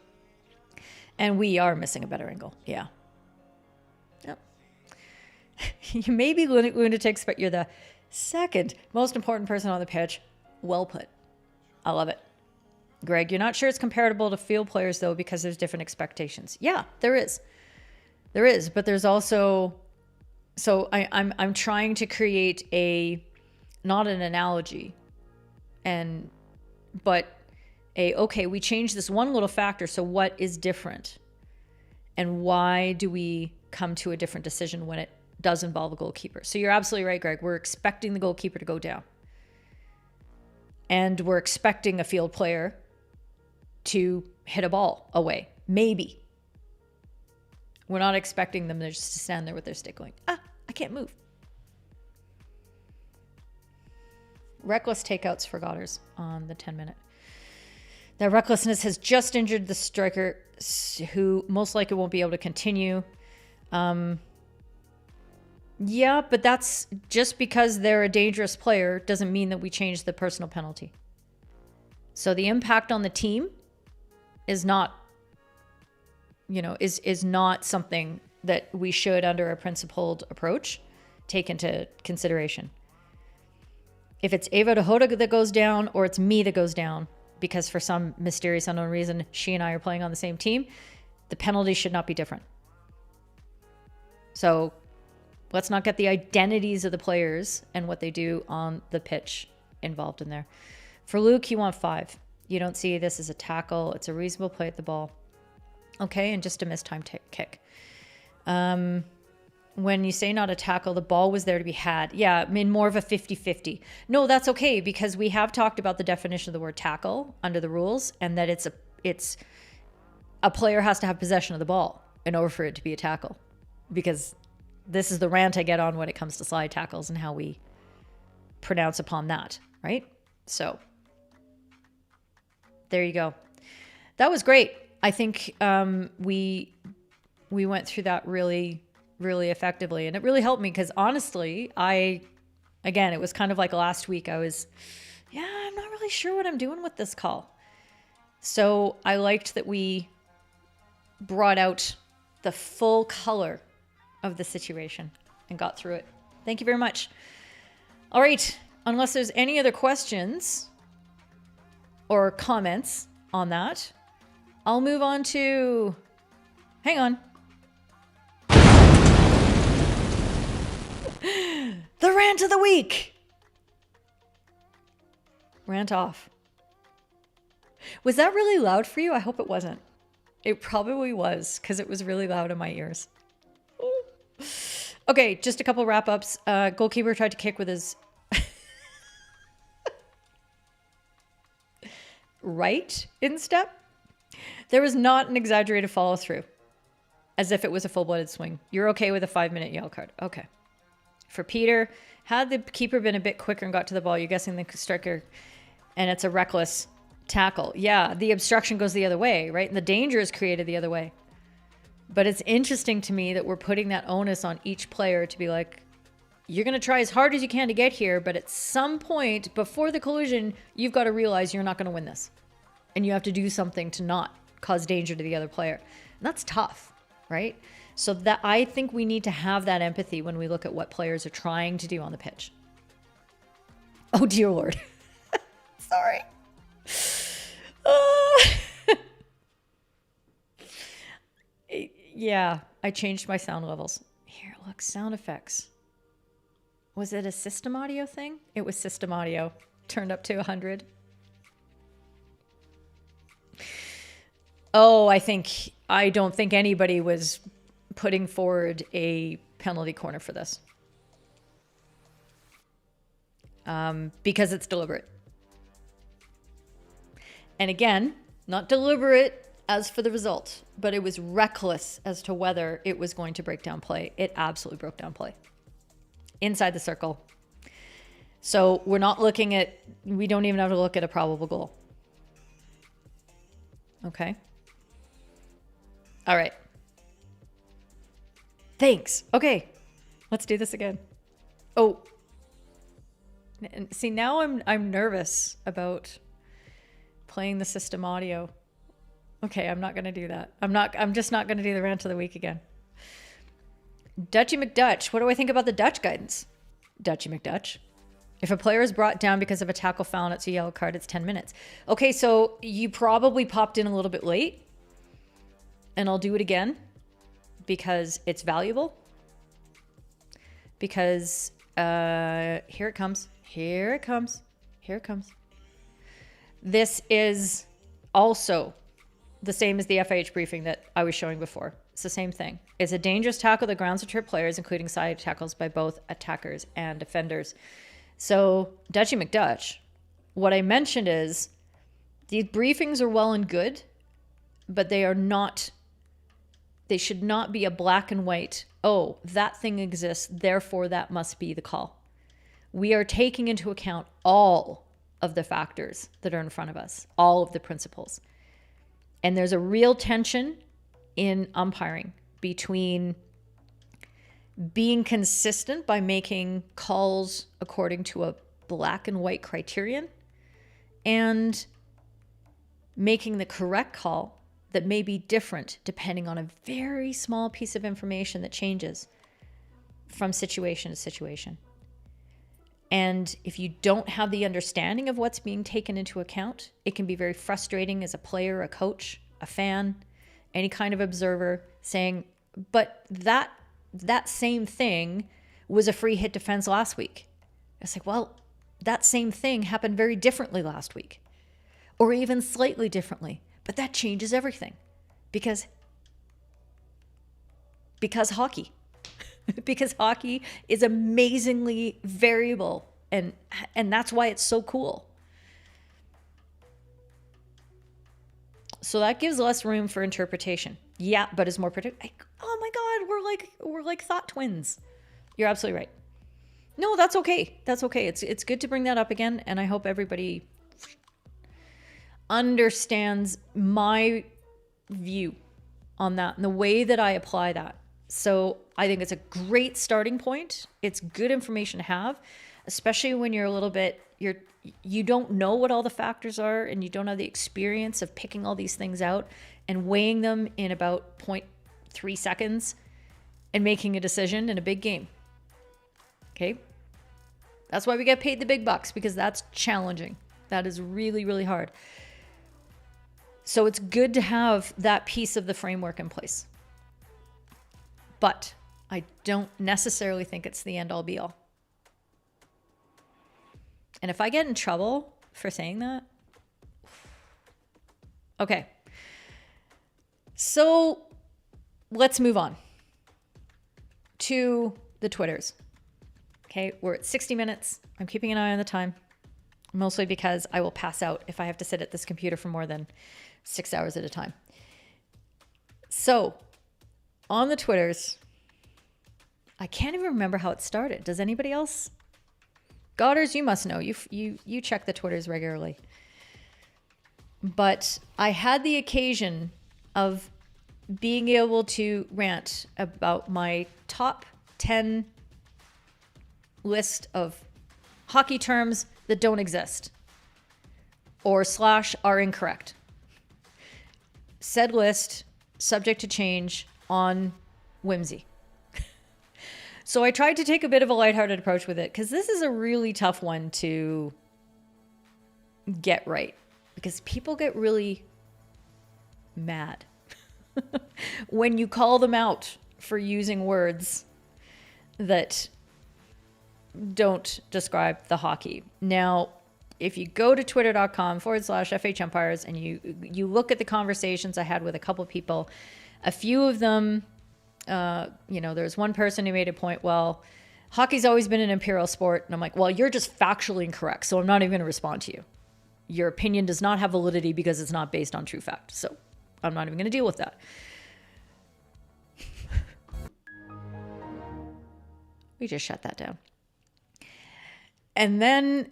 And we are missing a better angle. Yeah. Yep. You may be lunatics, but you're the second most important person on the pitch. Well put. I love it. Greg, you're not sure it's comparable to field players, though, because there's different expectations. Yeah, there is. There is, but there's also... So I'm trying to create not an analogy, but okay, we changed this one little factor, so what is different? And why do we come to a different decision when it does involve a goalkeeper? So you're absolutely right, Greg. We're expecting the goalkeeper to go down. And we're expecting a field player to hit a ball away. Maybe. We're not expecting them to just stand there with their stick going, I can't move. Reckless takeouts for Godders on the 10-minute. That recklessness has just injured the striker, who most likely won't be able to continue. Yeah, but that's just because they're a dangerous player doesn't mean that we change the personal penalty. So the impact on the team is not, is not something that we should, under a principled approach, take into consideration. If it's Ava Dehoda that goes down or it's me that goes down, because for some mysterious unknown reason, she and I are playing on the same team, the penalty should not be different. So let's not get the identities of the players and what they do on the pitch involved in there. For Luke, you want 5. You don't see this as a tackle. It's a reasonable play at the ball. Okay, and just a mistimed kick. When you say not a tackle, the ball was there to be had. Yeah, I mean, more of a 50-50. No, that's okay, because we have talked about the definition of the word tackle under the rules, and that it's a player has to have possession of the ball in order for it to be a tackle. because this is the rant I get on when it comes to slide tackles and how we pronounce upon that, right? So there you go. That was great. I think we went through that really, really effectively, and it really helped me because honestly, again, it was kind of like last week. I'm not really sure what I'm doing with this call. So I liked that we brought out the full color of the situation and got through it. Thank you very much. All right. Unless there's any other questions or comments on that, I'll move on to, hang on. The rant of the week. Rant off. Was that really loud for you? I hope it wasn't. It probably was because it was really loud in my ears. Okay, just a couple wrap-ups. Goalkeeper tried to kick with his right instep. There was not an exaggerated follow-through, as if it was a full-blooded swing. You're okay with a 5-minute yellow card. Okay. For Peter, had the keeper been a bit quicker and got to the ball, you're guessing the striker, and it's a reckless tackle. Yeah, the obstruction goes the other way, right? And the danger is created the other way. But it's interesting to me that we're putting that onus on each player to be like, you're going to try as hard as you can to get here, but at some point before the collision, you've got to realize you're not going to win this. And you have to do something to not cause danger to the other player. And that's tough, right? So that I think we need to have that empathy when we look at what players are trying to do on the pitch. Oh, dear Lord. Sorry. Yeah, I changed my sound levels. Here, look, sound effects. Was it a system audio thing? It was system audio. Turned up to 100. Oh, I don't think anybody was putting forward a penalty corner for this. Because it's deliberate. And again, not deliberate as for the result, but it was reckless as to whether it was going to break down play. It absolutely broke down play. Inside the circle. So we don't even have to look at a probable goal. Okay. All right. Thanks. Okay. Let's do this again. Oh. And see, now I'm nervous about playing the system audio. Okay, I'm not going to do that. I'm just not going to do the rant of the week again. Dutchy McDutch. What do I think about the Dutch guidance? Dutchy McDutch. If a player is brought down because of a tackle foul and it's a yellow card, it's 10 minutes. Okay, so you probably popped in a little bit late. And I'll do it again because it's valuable. Because here it comes. Here it comes. Here it comes. This is also the same as the FIH briefing that I was showing before. It's the same thing. It's a dangerous tackle that grounds or trip players, including side tackles by both attackers and defenders. So, Dutchy McDutch, what I mentioned is these briefings are well and good, but they should not be a black and white, oh, that thing exists, therefore that must be the call. We are taking into account all of the factors that are in front of us, all of the principles. And there's a real tension in umpiring between being consistent by making calls according to a black and white criterion and making the correct call that may be different depending on a very small piece of information that changes from situation to situation. And if you don't have the understanding of what's being taken into account, it can be very frustrating as a player, a coach, a fan, any kind of observer saying, but that same thing was a free hit defense last week. It's like, well, that same thing happened very differently last week or even slightly differently, but that changes everything because hockey. Because hockey is amazingly variable and that's why it's so cool. So that gives less room for interpretation. Yeah, but is more predictable. Oh my God, we're we're like thought twins. You're absolutely right. No, that's okay. That's okay. It's good to bring that up again, and I hope everybody understands my view on that and the way that I apply that. So I think it's a great starting point. It's good information to have, especially when you're a little bit, you don't know what all the factors are and you don't have the experience of picking all these things out and weighing them in about 0.3 seconds and making a decision in a big game. Okay? That's why we get paid the big bucks, because that's challenging. That is really, really hard. So it's good to have that piece of the framework in place. But I don't necessarily think it's the end all be all. And if I get in trouble for saying that, okay. So let's move on to the Twitters. Okay, we're at 60 minutes. I'm keeping an eye on the time, mostly because I will pass out if I have to sit at this computer for more than 6 hours at a time. So on the Twitters, I can't even remember how it started. Does anybody else? Godders, you must know. You check the Twitters regularly. But I had the occasion of being able to rant about my top 10 list of hockey terms that don't exist or / are incorrect. Said list, subject to change on whimsy. So I tried to take a bit of a lighthearted approach with it, because this is a really tough one to get right, because people get really mad when you call them out for using words that don't describe the hockey. Now, if you go to twitter.com / FHumpires and you look at the conversations I had with a couple people, a few of them, there's one person who made a point, well, hockey's always been an imperial sport. And I'm like, well, you're just factually incorrect, so I'm not even going to respond to you. Your opinion does not have validity because it's not based on true fact. So I'm not even going to deal with that. We just shut that down. And then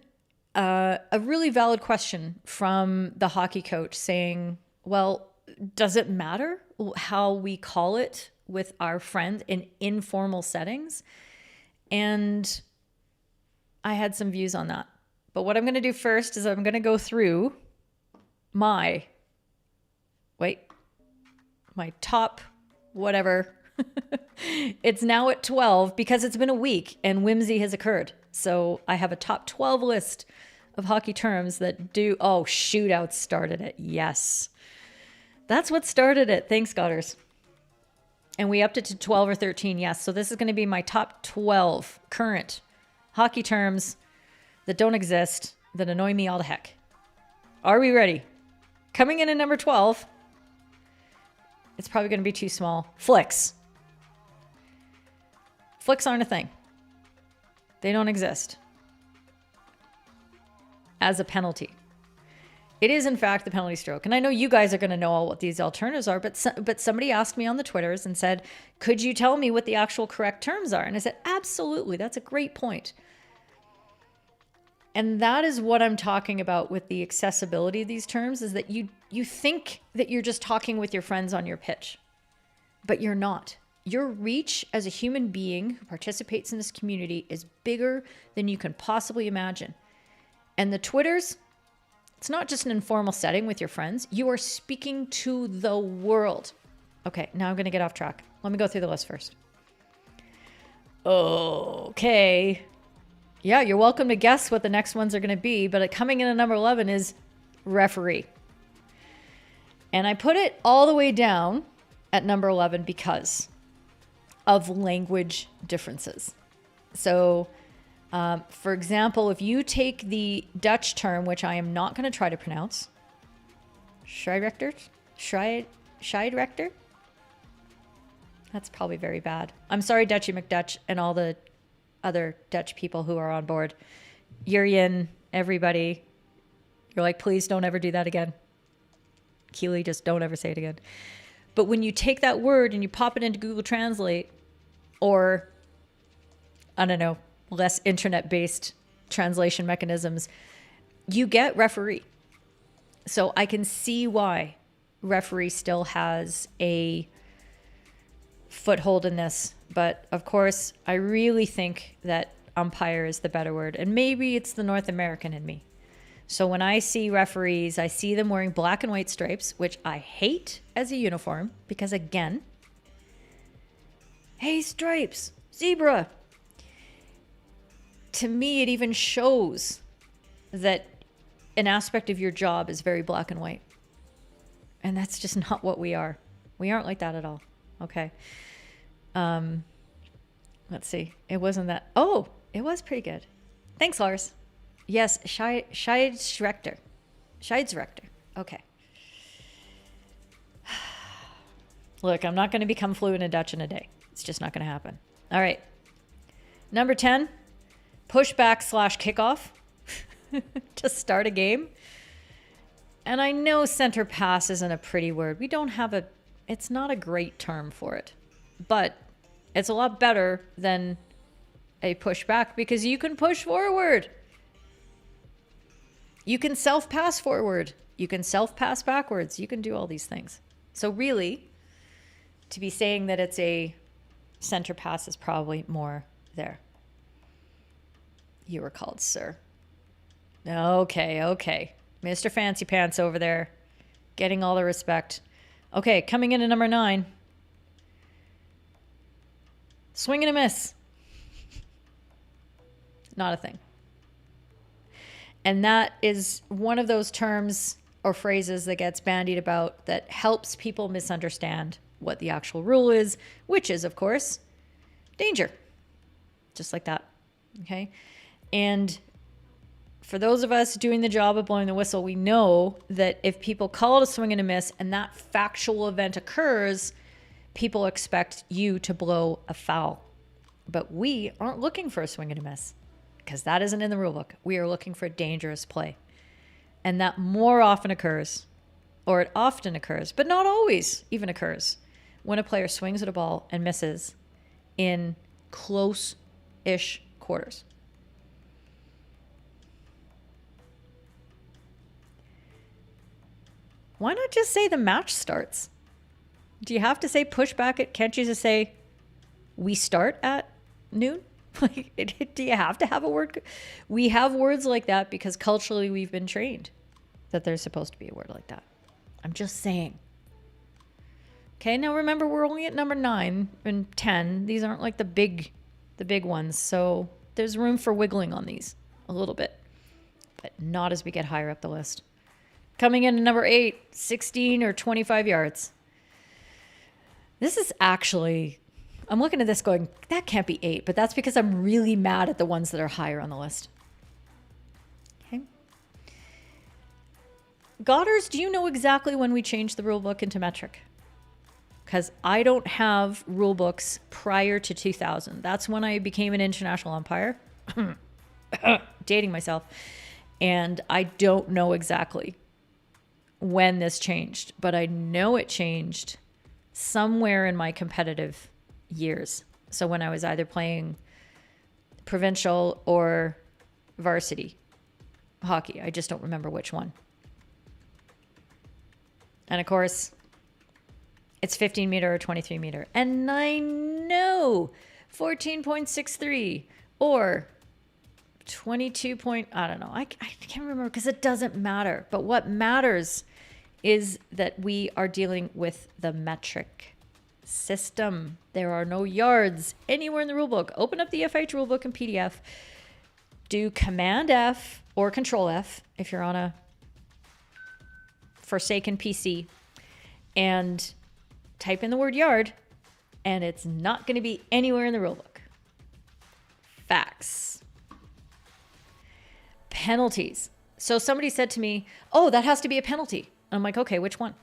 a really valid question from the hockey coach saying, well, does it matter how we call it with our friends in informal settings? And I had some views on that. But what I'm going to do first is I'm going to go through my top whatever. It's now at 12 because it's been a week and whimsy has occurred. So I have a top 12 list of hockey terms that do... Oh, shootouts started it. Yes. That's what started it. Thanks, Godders. And we upped it to 12 or 13. Yes. So this is going to be my top 12 current hockey terms that don't exist, that annoy me all the heck. Are we ready? Coming in at number 12. It's probably going to be too small. Flicks. Flicks aren't a thing. They don't exist as a penalty. It is, in fact, the penalty stroke. And I know you guys are going to know all what these alternatives are, but somebody asked me on the Twitters and said, could you tell me what the actual correct terms are? And I said, absolutely. That's a great point. And that is what I'm talking about with the accessibility of these terms, is that you think that you're just talking with your friends on your pitch, but you're not. Your reach as a human being who participates in this community is bigger than you can possibly imagine. And the Twitters, it's not just an informal setting with your friends. You are speaking to the world. Okay, now I'm going to get off track. Let me go through the list first. Okay. Yeah, you're welcome to guess what the next ones are going to be, but coming in at number 11 is referee. And I put it all the way down at number 11 because of language differences. So, for example, if you take the Dutch term, which I am not going to try to pronounce, Scheidsrechter? That's probably very bad. I'm sorry, Dutchy McDutch, and all the other Dutch people who are on board. Jurjen, everybody. You're like, please don't ever do that again. Keely, just don't ever say it again. But when you take that word and you pop it into Google Translate, or, I don't know, less internet-based translation mechanisms, you get referee. So I can see why referee still has a foothold in this. But of course, I really think that umpire is the better word. And maybe it's the North American in me. So when I see referees, I see them wearing black and white stripes, which I hate as a uniform because, again, hey, stripes, zebra. To me, it even shows that an aspect of your job is very black and white. And that's just not what we are. We aren't like that at all. Okay. Let's see. It wasn't that. Oh, it was pretty good. Thanks, Lars. Yes, Scheidsrechter. Okay. Look, I'm not going to become fluent in Dutch in a day. It's just not going to happen. All right. Number 10, pushback / kickoff to start a game. And I know center pass isn't a pretty word. We don't have it's not a great term for it. But it's a lot better than a pushback because you can push forward. You can self-pass forward. You can self-pass backwards. You can do all these things. So really, to be saying that it's a center pass is probably more there. You were called sir. Okay. Mr. Fancy Pants over there, getting all the respect. Okay, coming in at number 9. Swing and a miss. Not a thing. And that is one of those terms or phrases that gets bandied about that helps people misunderstand what the actual rule is, which is, of course, danger. Just like that. Okay? And for those of us doing the job of blowing the whistle, we know that if people call it a swing and a miss and that factual event occurs, people expect you to blow a foul. But we aren't looking for a swing and a miss because that isn't in the rule book. We are looking for dangerous play. And that more often occurs, or it often occurs, but not always even occurs, when a player swings at a ball and misses in close-ish quarters. Why not just say the match starts? Do you have to say push back? Can't you just say we start at noon? Like, do you have to have a word? We have words like that because culturally we've been trained that there's supposed to be a word like that. I'm just saying. Okay, now remember we're only at number 9 and 10. These aren't like the big ones. So there's room for wiggling on these a little bit, but not as we get higher up the list. Coming in at number 8, 16 or 25 yards. This is actually, I'm looking at this going, that can't be 8, but that's because I'm really mad at the ones that are higher on the list. Okay. Godders, do you know exactly when we changed the rule book into metric? Because I don't have rule books prior to 2000. That's when I became an international umpire. Dating myself. And I don't know exactly when this changed, but I know it changed somewhere in my competitive years. So when I was either playing provincial or varsity hockey, I just don't remember which one. And of course, it's 15 meter or 23 meter. And I know 14.63 or 22 point, I don't know. I can't remember because it doesn't matter. But what matters is that we are dealing with the metric system. There are no yards anywhere in the rulebook. Open up the FIH rulebook in PDF. Do Command F or Control F if you're on a forsaken PC and type in the word yard, and it's not going to be anywhere in the rulebook. Facts. Penalties. So somebody said to me, oh, that has to be a penalty. I'm like, okay, which one?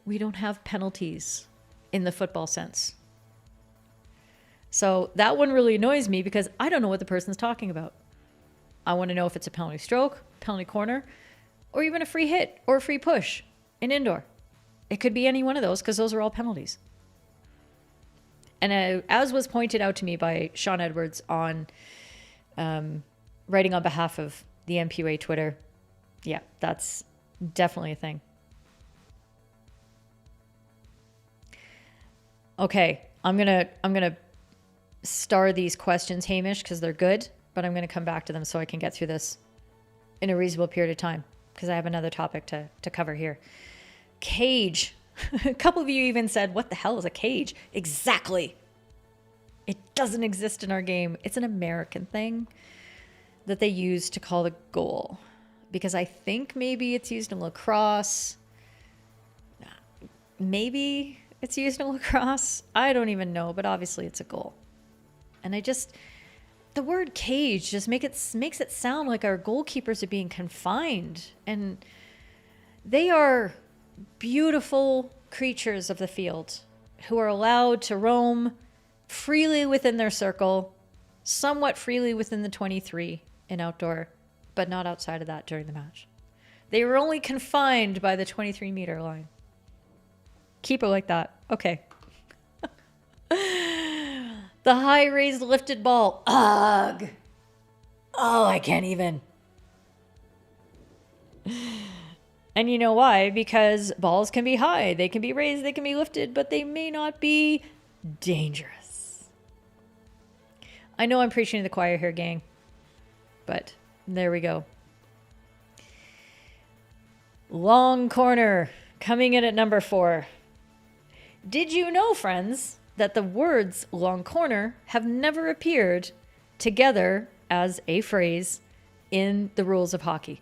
We don't have penalties in the football sense. So that one really annoys me because I don't know what the person's talking about. I want to know if it's a penalty stroke, penalty corner, or even a free hit or a free push in indoor. It could be any one of those because those are all penalties. And as was pointed out to me by Sean Edwards on writing on behalf of the MPUA Twitter, yeah, that's definitely a thing. Okay, I'm gonna star these questions, Hamish, because they're good, but I'm gonna come back to them so I can get through this in a reasonable period of time, because I have another topic to cover here. Cage. A couple of you even said, what the hell is a cage? Exactly. It doesn't exist in our game. It's an American thing that they use to call the goal, because I think maybe it's used in lacrosse. Maybe it's used in lacrosse. I don't even know, but obviously it's a goal. And the word cage just makes it sound like our goalkeepers are being confined, and they are beautiful creatures of the field who are allowed to roam freely within their circle, somewhat freely within the 23 in outdoor, but not outside of that during the match. They were only confined by the 23-meter line. Keep it like that. Okay. The high raised lifted ball. Ugh. Oh, I can't even. And you know why? Because balls can be high, they can be raised, they can be lifted, but they may not be dangerous. I know I'm preaching to the choir here, gang, but there we go. Long corner coming in at number 4. Did you know, friends, that the words long corner have never appeared together as a phrase in the rules of hockey?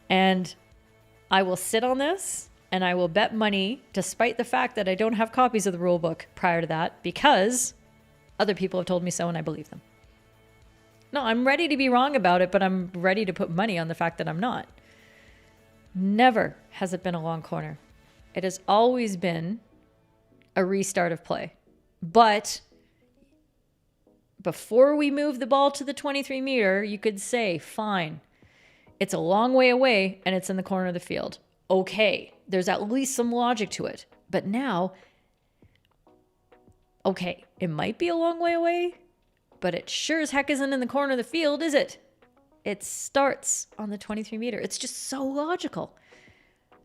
And I will sit on this and I will bet money, despite the fact that I don't have copies of the rule book prior to that, because other people have told me so and I believe them. No, I'm ready to be wrong about it, but I'm ready to put money on the fact that I'm not. Never has it been a long corner. It has always been a restart of play. But before we move the ball to the 23 meter, you could say, fine, it's a long way away and it's in the corner of the field. Okay, there's at least some logic to it. But now, okay, it might be a long way away, but it sure as heck isn't in the corner of the field, is it? It starts on the 23 meter. It's just so logical.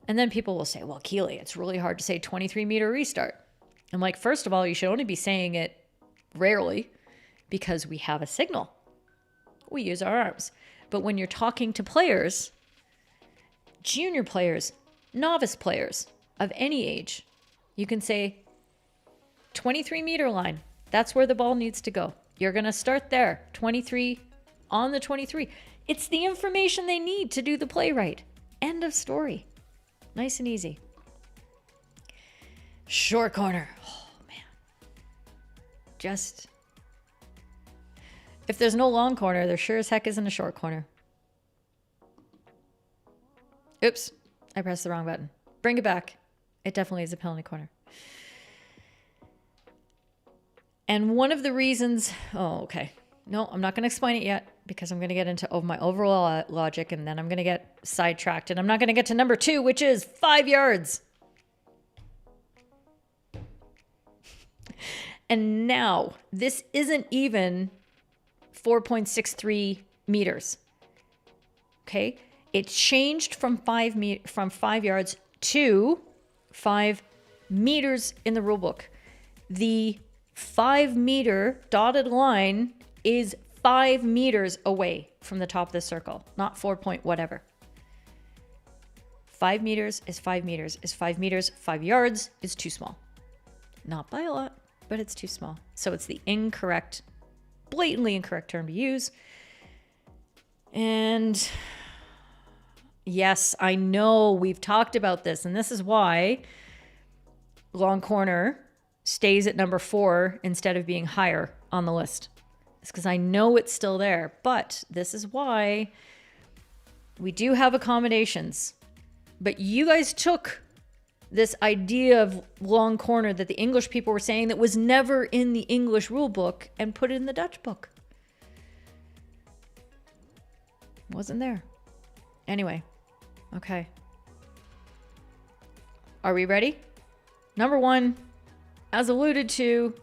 And then people will say, well, Keely, it's really hard to say 23 meter restart. I'm like, first of all, you should only be saying it rarely because we have a signal. We use our arms. But when you're talking to players, junior players, novice players of any age, you can say 23 meter line. That's where the ball needs to go. You're going to start there, 23 on the 23. It's the information they need to do the play right. End of story. Nice and easy. Short corner. Oh, man. Just, if there's no long corner, there sure as heck isn't a short corner. Oops, I pressed the wrong button. Bring it back. It definitely is a penalty corner. And one of the reasons, oh, okay. No, I'm not going to explain it yet because I'm going to get into my overall logic and then I'm going to get sidetracked and I'm not going to get to number 2, which is 5 yards. And now this isn't even 4.63 meters. Okay. It changed from 5 yards to 5 meters in the rule book. The 5 meter dotted line is 5 meters away from the top of the circle, not 4 point whatever. 5 meters is 5 meters is 5 meters. 5 yards is too small. Not by a lot, but it's too small. So it's the incorrect, blatantly incorrect term to use. And yes, I know we've talked about this, and this is why long corner stays at number 4 instead of being higher on the list. It's because I know it's still there, but this is why we do have accommodations. But you guys took this idea of long corner that the English people were saying that was never in the English rule book and put it in the Dutch book. Wasn't there. Anyway, okay. Are we ready? Number 1, as alluded to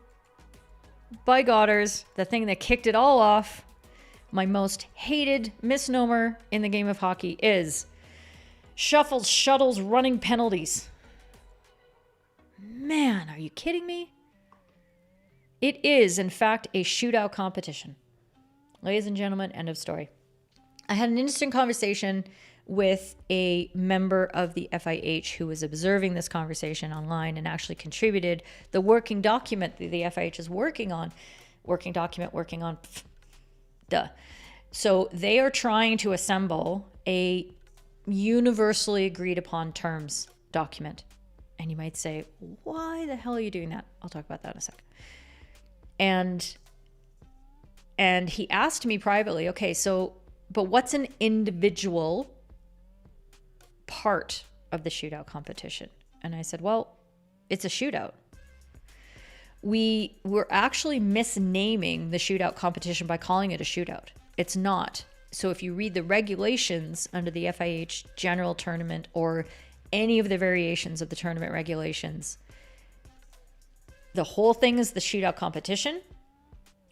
by Godders, the thing that kicked it all off, my most hated misnomer in the game of hockey is shuffles, shuttles, running penalties. Man, are you kidding me? It is, in fact, a shootout competition. Ladies and gentlemen, end of story. I had an interesting conversation with a member of the FIH who was observing this conversation online and actually contributed the working document that the FIH is working on. So they are trying to assemble a universally agreed upon terms document. And you might say, why the hell are you doing that? I'll talk about that in a second. And he asked me privately, okay, so, but what's an individual part of the shootout competition? And I said, well, it's a shootout. We were actually misnaming the shootout competition by calling it a shootout. It's not. So if you read the regulations under the FIH general tournament or any of the variations of the tournament regulations, the whole thing is the shootout competition.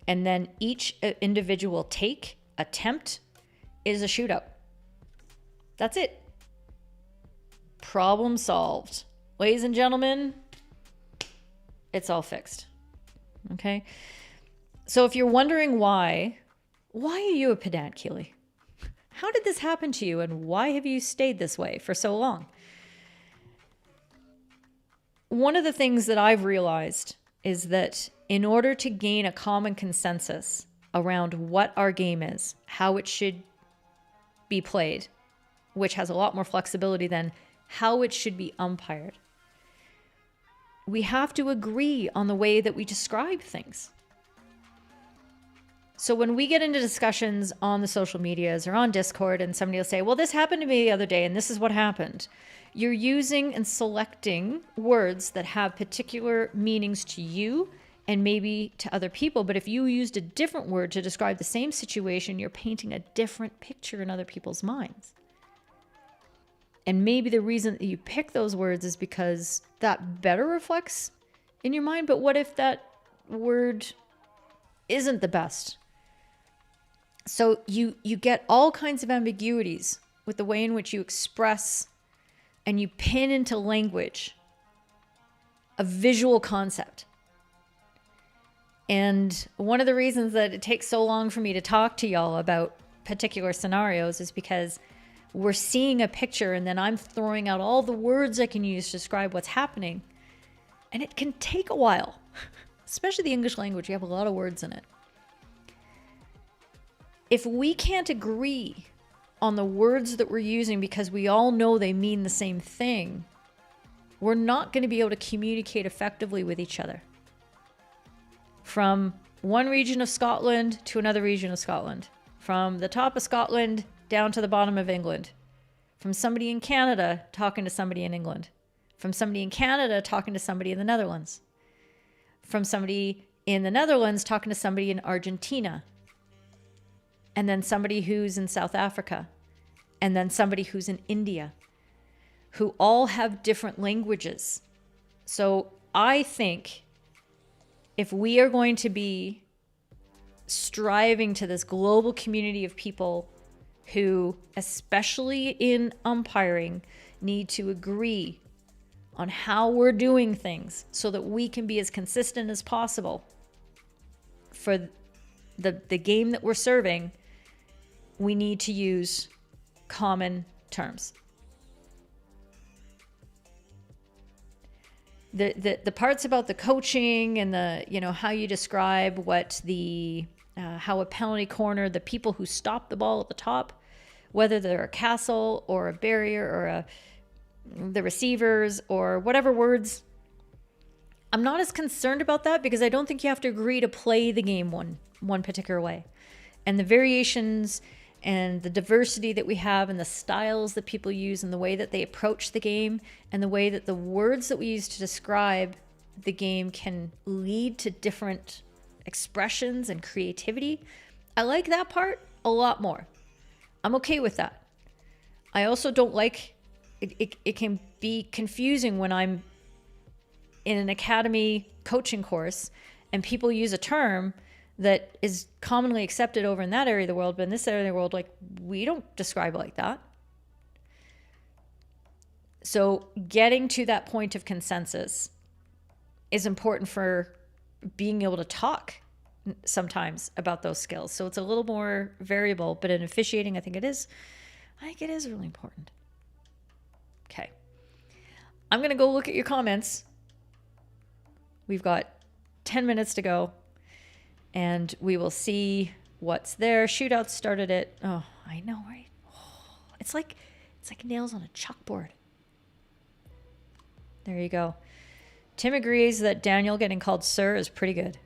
And then each individual attempt is a shootout. That's it. Problem solved. Ladies and gentlemen, it's all fixed. Okay? So if you're wondering why are you a pedant, Keely? How did this happen to you and why have you stayed this way for so long? One of the things that I've realized is that in order to gain a common consensus around what our game is, how it should be played, which has a lot more flexibility than how it should be umpired, we have to agree on the way that we describe things. So when we get into discussions on the social medias or on Discord and somebody will say, well, this happened to me the other day and this is what happened. You're using and selecting words that have particular meanings to you and maybe to other people. But if you used a different word to describe the same situation, you're painting a different picture in other people's minds. And maybe the reason that you pick those words is because that better reflects in your mind. But what if that word isn't the best? So you get all kinds of ambiguities with the way in which you express and you pin into language a visual concept. And one of the reasons that it takes so long for me to talk to y'all about particular scenarios is because we're seeing a picture and then I'm throwing out all the words I can use to describe what's happening. And it can take a while, especially the English language. You have a lot of words in it. If we can't agree on the words that we're using because we all know they mean the same thing, we're not going to be able to communicate effectively with each other. From one region of Scotland to another region of Scotland. From the top of Scotland down to the bottom of England. From somebody in Canada talking to somebody in England. From somebody in Canada talking to somebody in the Netherlands. From somebody in the Netherlands talking to somebody in Argentina. And then somebody who's in South Africa. And then somebody who's in India. Who all have different languages. So I think if we are going to be striving to this global community of people who, especially in umpiring, need to agree on how we're doing things so that we can be as consistent as possible for the game that we're serving, we need to use common terms. The parts about the coaching and the, you know, how you describe what how a penalty corner, the people who stop the ball at the top, whether they're a castle or a barrier or the receivers or whatever words, I'm not as concerned about that because I don't think you have to agree to play the game one particular way. And the variations and the diversity that we have and the styles that people use and the way that they approach the game and the way that the words that we use to describe the game can lead to different expressions and creativity. I like that part a lot more. I'm okay with that. I also don't like it can be confusing when I'm in an academy coaching course and people use a term that is commonly accepted over in that area of the world, but in this area of the world, like, we don't describe it like that. So getting to that point of consensus is important for being able to talk sometimes about those skills. So it's a little more variable, but in officiating, I think it is really important. Okay. I'm going to go look at your comments. We've got 10 minutes to go and we will see what's there. Shootouts started it. Oh, I know, right? Oh, it's like nails on a chalkboard. There you go. Tim agrees that Daniel getting called sir is pretty good.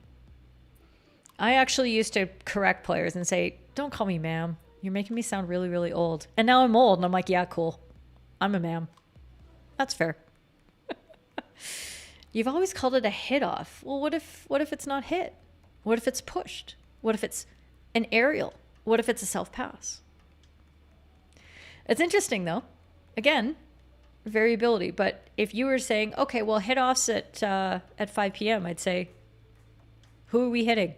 I actually used to correct players and say, don't call me ma'am. You're making me sound really, really old. And now I'm old and I'm like, yeah, cool. I'm a ma'am. That's fair. You've always called it a hit off. Well, what if it's not hit? What if it's pushed? What if it's an aerial? What if it's a self pass? It's interesting though. Again, variability. But if you were saying, okay, well, hit offs at 5 p.m., I'd say, who are we hitting?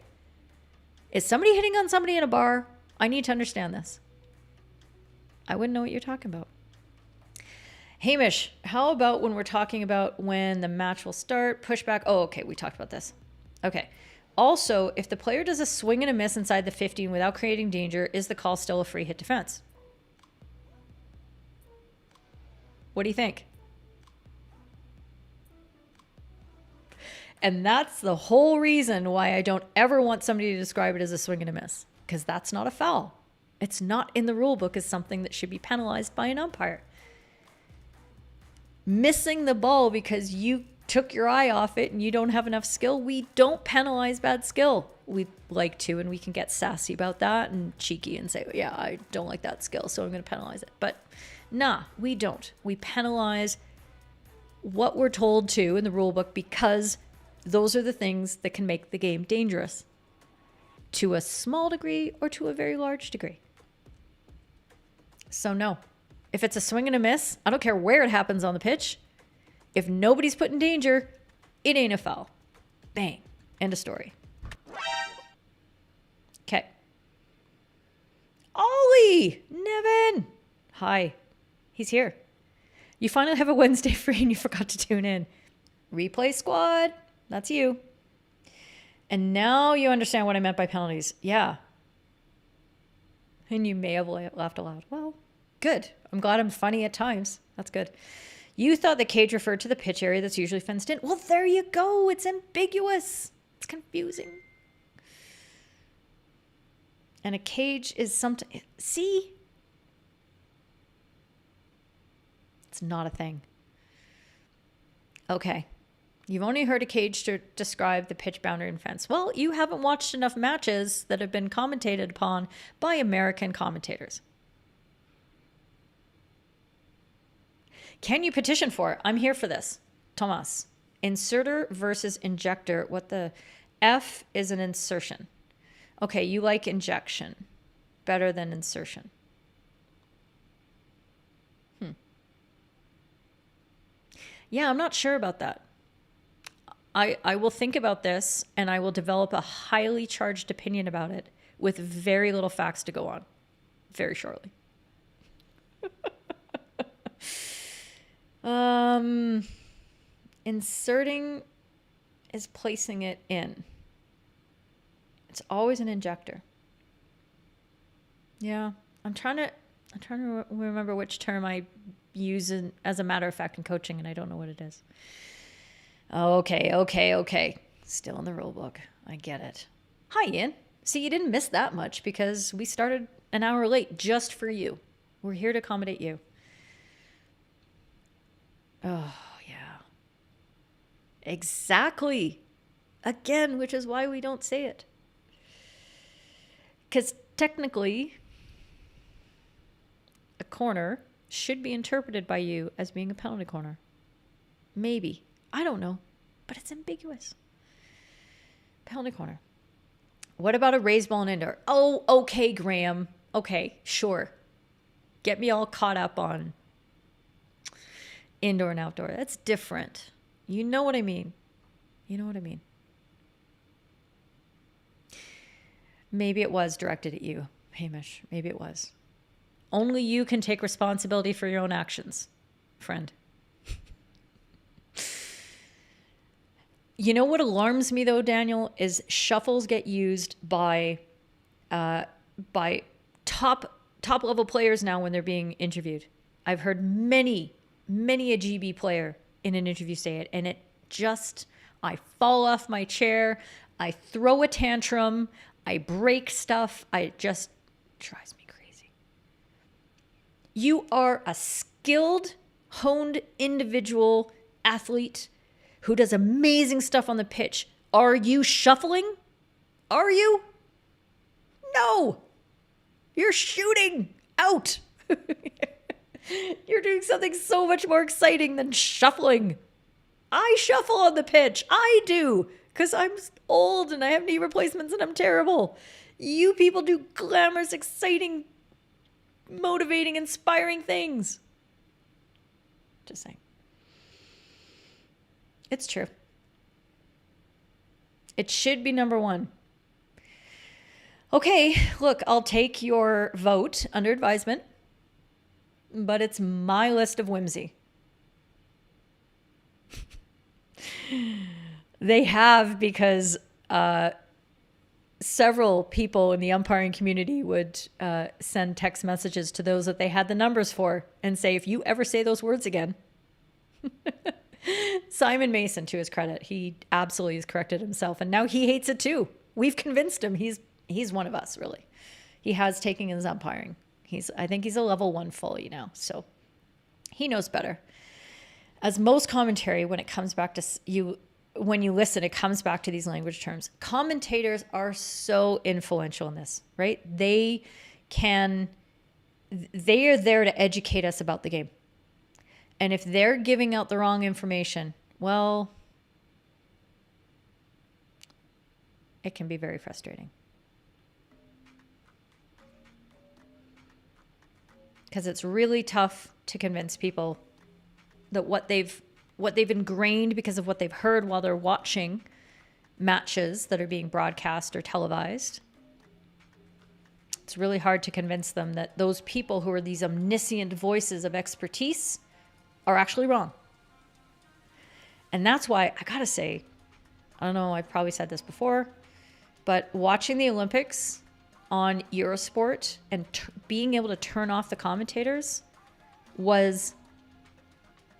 Is somebody hitting on somebody in a bar? I need to understand this. I wouldn't know what you're talking about. Hamish, how about when we're talking about when the match will start, pushback? Oh, okay, we talked about this. Okay. Also, if the player does a swing and a miss inside the 15 without creating danger, is the call still a free hit defense? What do you think? And that's the whole reason why I don't ever want somebody to describe it as a swing and a miss, because that's not a foul. It's not in the rule book as something that should be penalized by an umpire. Missing the ball because you took your eye off it and you don't have enough skill, we don't penalize bad skill. We like to, and we can get sassy about that and cheeky and say, yeah, I don't like that skill, so I'm going to penalize it. But nah, we don't. We penalize what we're told to in the rule book because those are the things that can make the game dangerous to a small degree or to a very large degree. So no, if it's a swing and a miss, I don't care where it happens on the pitch. If nobody's put in danger, it ain't a foul. Bang. End of story. Okay. Ollie! Nevin! Hi. He's here. You finally have a Wednesday free and you forgot to tune in. Replay squad. That's you. And now you understand what I meant by penalties. Yeah. And you may have laughed aloud. Well, good. I'm glad I'm funny at times. That's good. You thought the cage referred to the pitch area that's usually fenced in. Well, there you go. It's ambiguous. It's confusing. And a cage is something. See? It's not a thing. Okay. You've only heard a cage to describe the pitch boundary and fence. Well, you haven't watched enough matches that have been commentated upon by American commentators. Can you petition for it? I'm here for this. Thomas. Inserter versus injector. What the F is an insertion. Okay, you like injection better than insertion. Yeah, I'm not sure about that. I will think about this and I will develop a highly charged opinion about it with very little facts to go on very shortly. Inserting is placing it in. It's always an injector. Yeah, I'm trying to remember which term I use as a matter of fact in coaching, and I don't know what it is. Okay. Still in the rule book. I get it. Hi, Ian. See, you didn't miss that much because we started an hour late just for you. We're here to accommodate you. Oh, yeah. Exactly. Again, which is why we don't say it. Because technically, a corner should be interpreted by you as being a penalty corner. Maybe. I don't know. But it's ambiguous. Penalty corner. What about a raised ball in indoor? Oh, okay, Graham. Okay, sure. Get me all caught up on indoor and outdoor. That's different. You know what I mean. You know what I mean. Maybe it was directed at you, Hamish. Maybe it was. Only you can take responsibility for your own actions, friend. You know what alarms me though, Daniel, is shuffles get used by top level players now when they're being interviewed. I've heard many a GB player in an interview say it, and it just, I fall off my chair, I throw a tantrum, I break stuff, it just drives me crazy. You are a skilled, honed individual athlete who does amazing stuff on the pitch. Are you shuffling? Are you? No. You're shooting out. You're doing something so much more exciting than shuffling. I shuffle on the pitch. I do. Because I'm old and I have knee replacements and I'm terrible. You people do glamorous, exciting, motivating, inspiring things. Just saying. It's true. It should be number one. Okay, look, I'll take your vote under advisement, but it's my list of whimsy. They have, because several people in the umpiring community would send text messages to those that they had the numbers for and say, if you ever say those words again. Simon Mason, to his credit, he absolutely has corrected himself, and now he hates it too. We've convinced him. He's one of us, really. He has taken his umpiring. I think he's a level 1 fully now, so he knows better. As most commentary, when it comes back to you, when you listen, it comes back to these language terms. Commentators are so influential in this, right? They are there to educate us about the game. And if they're giving out the wrong information, well, it can be very frustrating. Because it's really tough to convince people that what they've ingrained because of what they've heard while they're watching matches that are being broadcast or televised. It's really hard to convince them that those people who are these omniscient voices of expertise are actually wrong. And that's why, I gotta say, I don't know, I've probably said this before, but watching the Olympics on Eurosport and being able to turn off the commentators was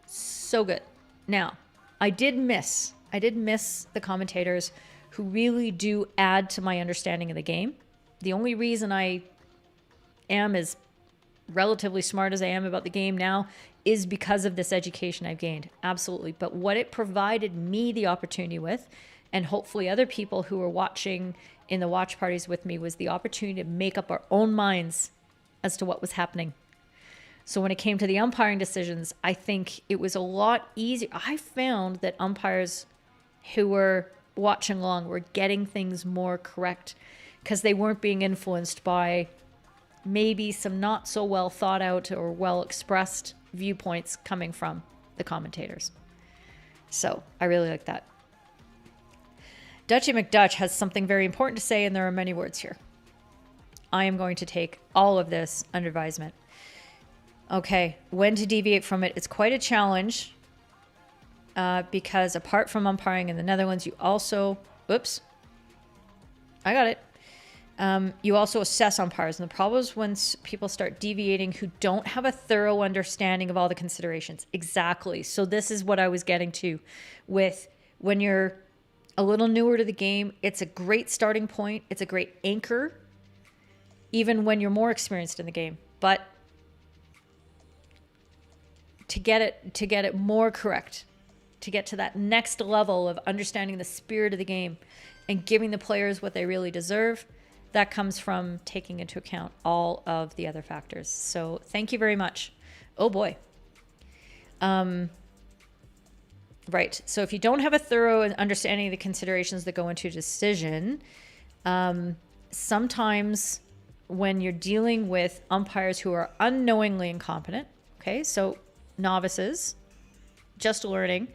so good. Now, I did miss the commentators who really do add to my understanding of the game. The only reason I am as relatively smart as I am about the game now is because of this education I've gained. Absolutely. But what it provided me the opportunity with, and hopefully other people who were watching in the watch parties with me, was the opportunity to make up our own minds as to what was happening. So when it came to the umpiring decisions, I think it was a lot easier. I found that umpires who were watching along were getting things more correct because they weren't being influenced by maybe some not so well thought out or well expressed viewpoints coming from the commentators. So I really like that. Dutchy McDutch has something very important to say, and there are many words here. I am going to take all of this under advisement. Okay, when to deviate from it? It's quite a challenge because apart from umpiring in the Netherlands, you also, oops, I got it. You also assess umpires. And the problem is when people start deviating who don't have a thorough understanding of all the considerations. Exactly. So this is what I was getting to with when you're a little newer to the game. It's a great starting point. It's a great anchor, even when you're more experienced in the game. But to get it more correct, to get to that next level of understanding the spirit of the game and giving the players what they really deserve, that comes from taking into account all of the other factors. So thank you very much. Oh boy. Right. So if you don't have a thorough understanding of the considerations that go into a decision, sometimes when you're dealing with umpires who are unknowingly incompetent, okay, so novices, just learning,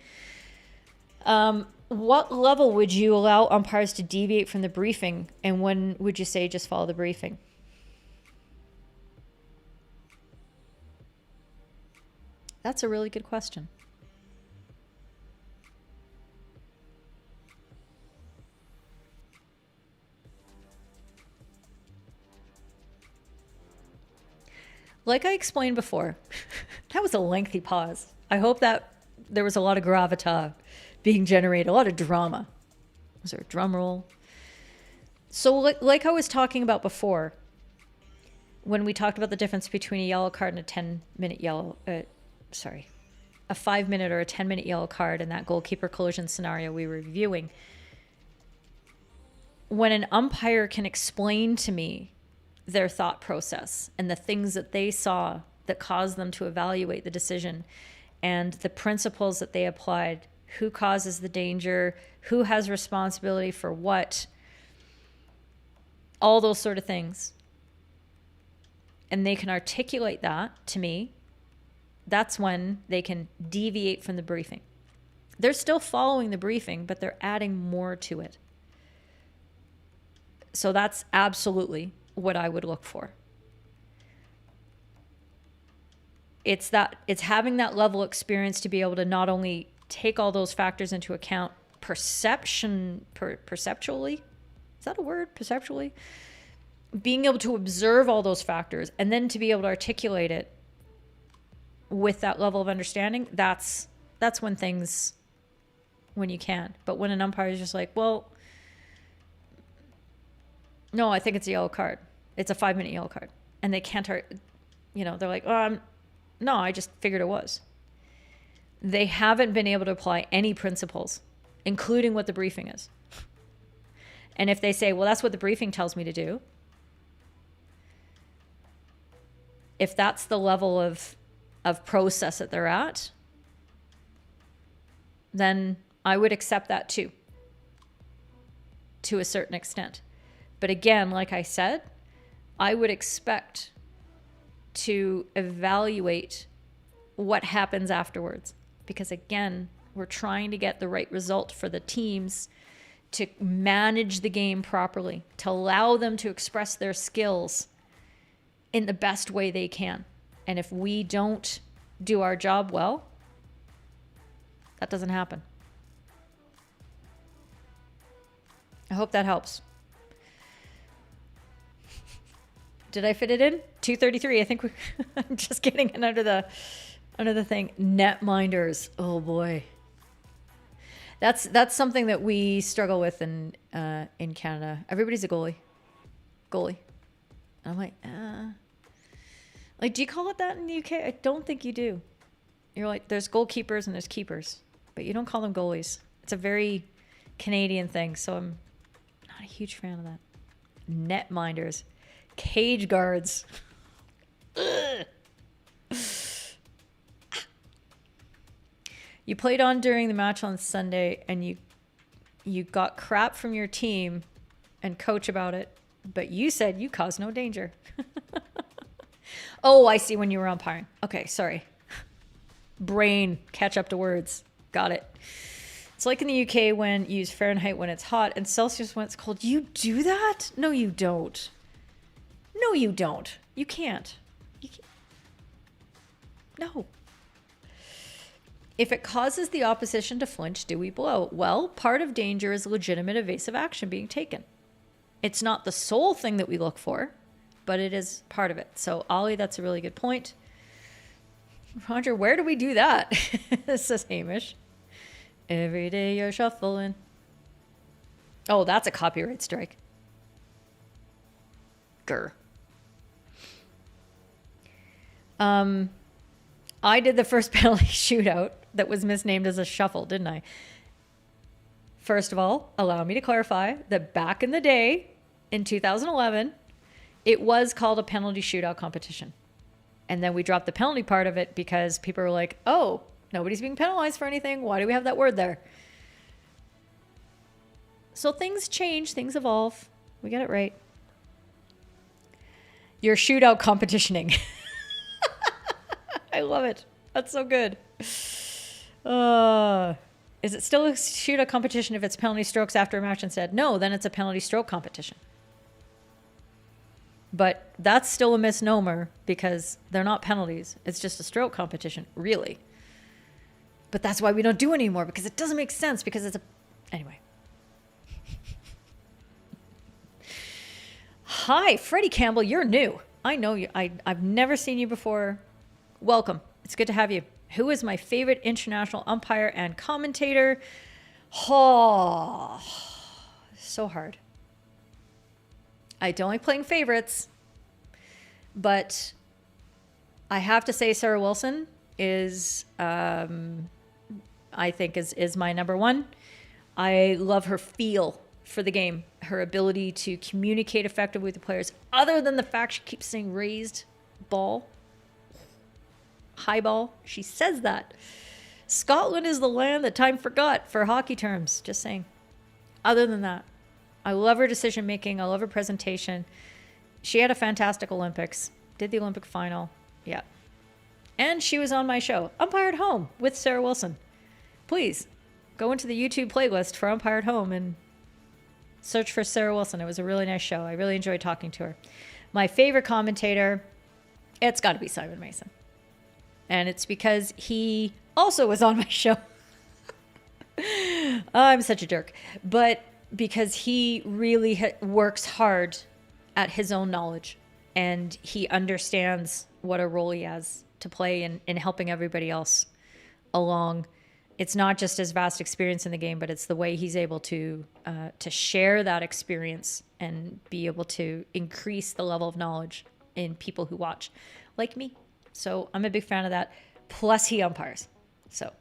What level would you allow umpires to deviate from the briefing, and when would you say just follow the briefing? That's a really good question. Like I explained before, that was a lengthy pause. I hope that there was a lot of gravitas being generated, a lot of drama. Was there a drum roll? So like I was talking about before, when we talked about the difference between a yellow card and a 10-minute yellow, a 5-minute or a 10-minute yellow card in that goalkeeper collision scenario we were reviewing, when an umpire can explain to me their thought process and the things that they saw that caused them to evaluate the decision and the principles that they applied, who causes the danger, who has responsibility for what, all those sort of things, and they can articulate that to me, that's when they can deviate from the briefing. They're still following the briefing, but they're adding more to it. So that's absolutely what I would look for. It's having that level of experience to be able to not only take all those factors into account perceptually, is that a word? Perceptually? Being able to observe all those factors and then to be able to articulate it with that level of understanding, that's when you can. But when an umpire is just like, well, no, I think it's a yellow card. It's a 5-minute yellow card. And they can't, they're like, no, I just figured it was. They haven't been able to apply any principles, including what the briefing is. And if they say, well, that's what the briefing tells me to do, if that's the level of process that they're at, then I would accept that too, to a certain extent. But again, like I said, I would expect to evaluate what happens afterwards. Because again, we're trying to get the right result for the teams to manage the game properly, to allow them to express their skills in the best way they can. And if we don't do our job well, that doesn't happen. I hope that helps. Did I fit it in? 2:33. I think I'm just getting it under the thing. Netminders. Oh boy. That's something that we struggle with in Canada. Everybody's a goalie. And I'm like, do you call it that in the UK? I don't think you do. You're like, there's goalkeepers and there's keepers, but you don't call them goalies. It's a very Canadian thing, so I'm not a huge fan of that. Netminders. Cage guards. Ugh. You played on during the match on Sunday and you got crap from your team and coach about it, but you said you caused no danger. Oh, I see, when you were umpiring. Okay, sorry. Brain, catch up to words. Got it. It's like in the UK when you use Fahrenheit when it's hot and Celsius when it's cold. You do that? No, you don't. No, you don't. You can't. No. If it causes the opposition to flinch, do we blow? Well, part of danger is legitimate evasive action being taken. It's not the sole thing that we look for, but it is part of it. So, Ollie, that's a really good point. Roger, where do we do that? Says Hamish. Every day you're shuffling. Oh, that's a copyright strike. Grr. I did the first penalty shootout that was misnamed as a shuffle, didn't I? First of all, allow me to clarify that back in the day, in 2011, it was called a penalty shootout competition. And then we dropped the penalty part of it because people were like, oh, nobody's being penalized for anything. Why do we have that word there? So things change, things evolve. We get it right. You're shootout competitioning. I love it. That's so good. Is it still a shootout competition if it's penalty strokes after a match instead? No, then it's a penalty stroke competition. But that's still a misnomer because they're not penalties. It's just a stroke competition, really. But that's why we don't do it anymore, because it doesn't make sense, because it's a... Anyway. Hi, Freddie Campbell, you're new. I know you. I've never seen you before. Welcome. It's good to have you. Who is my favorite international umpire and commentator? Oh, so hard. I don't like playing favorites, but I have to say Sarah Wilson is, I think is my number one. I love her feel for the game, her ability to communicate effectively with the players, other than the fact she keeps saying raised ball. High ball. She says that. Scotland is the land that time forgot for hockey terms. Just saying. Other than that, I love her decision making. I love her presentation. She had a fantastic Olympics. Did the Olympic final. Yeah. And she was on my show, Umpire at Home with Sarah Wilson. Please go into the YouTube playlist for Umpire at Home and search for Sarah Wilson. It was a really nice show. I really enjoyed talking to her. My favorite commentator, it's got to be Simon Mason. And it's because he also was on my show. I'm such a jerk. But because he really works hard at his own knowledge. And he understands what a role he has to play in helping everybody else along. It's not just his vast experience in the game, but it's the way he's able to share that experience and be able to increase the level of knowledge in people who watch, like me. So I'm a big fan of that. Plus he umpires. So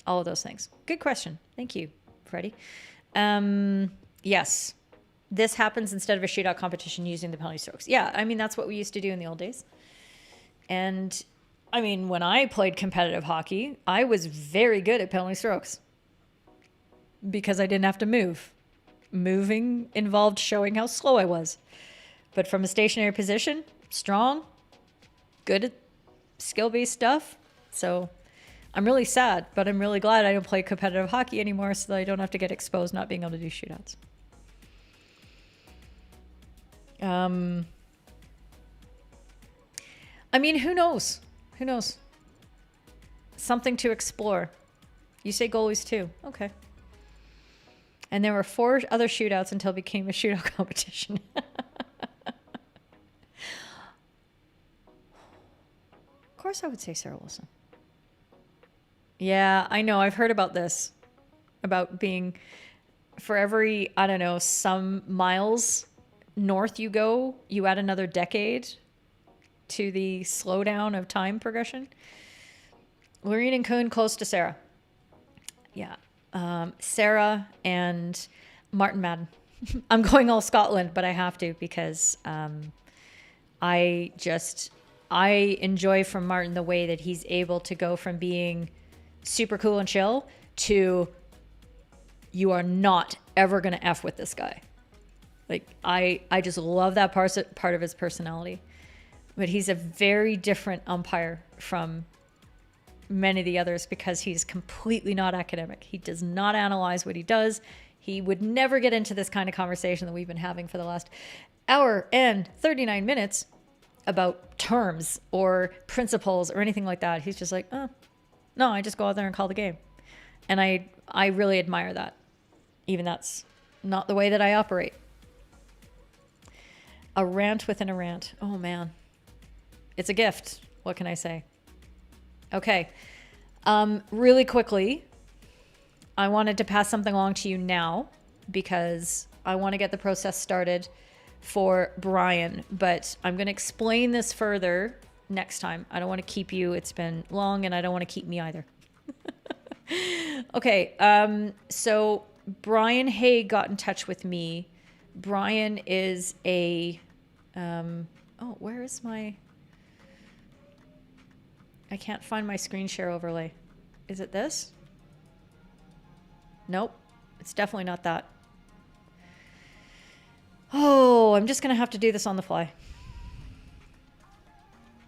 all of those things. Good question. Thank you, Freddie. Yes, this happens instead of a shootout competition using the penalty strokes. Yeah, I mean, that's what we used to do in the old days. And I mean, when I played competitive hockey, I was very good at penalty strokes because I didn't have to move. Moving involved showing how slow I was. But from a stationary position, strong, good at skill-based stuff. So I'm really sad, but I'm really glad I don't play competitive hockey anymore so that I don't have to get exposed not being able to do shootouts. I mean, who knows? Who knows? Something to explore. You say goalies too. Okay. And there were 4 other shootouts until it became a shootout competition. Of course I would say Sarah Wilson. Yeah, I know. I've heard about this. About being, for every, I don't know, some miles north you go, you add another decade to the slowdown of time progression. Lorene and Kuhn close to Sarah. Yeah. Sarah and Martin Madden. I'm going all Scotland, but I have to because I enjoy from Martin the way that he's able to go from being super cool and chill to you are not ever going to F with this guy. Like, I just love that part of his personality. But he's a very different umpire from many of the others because he's completely not academic. He does not analyze what he does. He would never get into this kind of conversation that we've been having for the last hour and 39 minutes about terms or principles or anything like that. He's just like, oh, no, I just go out there and call the game. And I really admire that. Even that's not the way that I operate. A rant within a rant. Oh, man. It's a gift. What can I say? Okay. Really quickly, I wanted to pass something along to you now because I want to get the process started for Brian, but I'm going to explain this further next time. I don't want to keep you. It's been long and I don't want to keep me either. Okay. So Brian Hay got in touch with me. Brian is a, oh, where is my, I can't find my screen share overlay. Is it this? Nope. It's definitely not that. Oh, I'm just going to have to do this on the fly.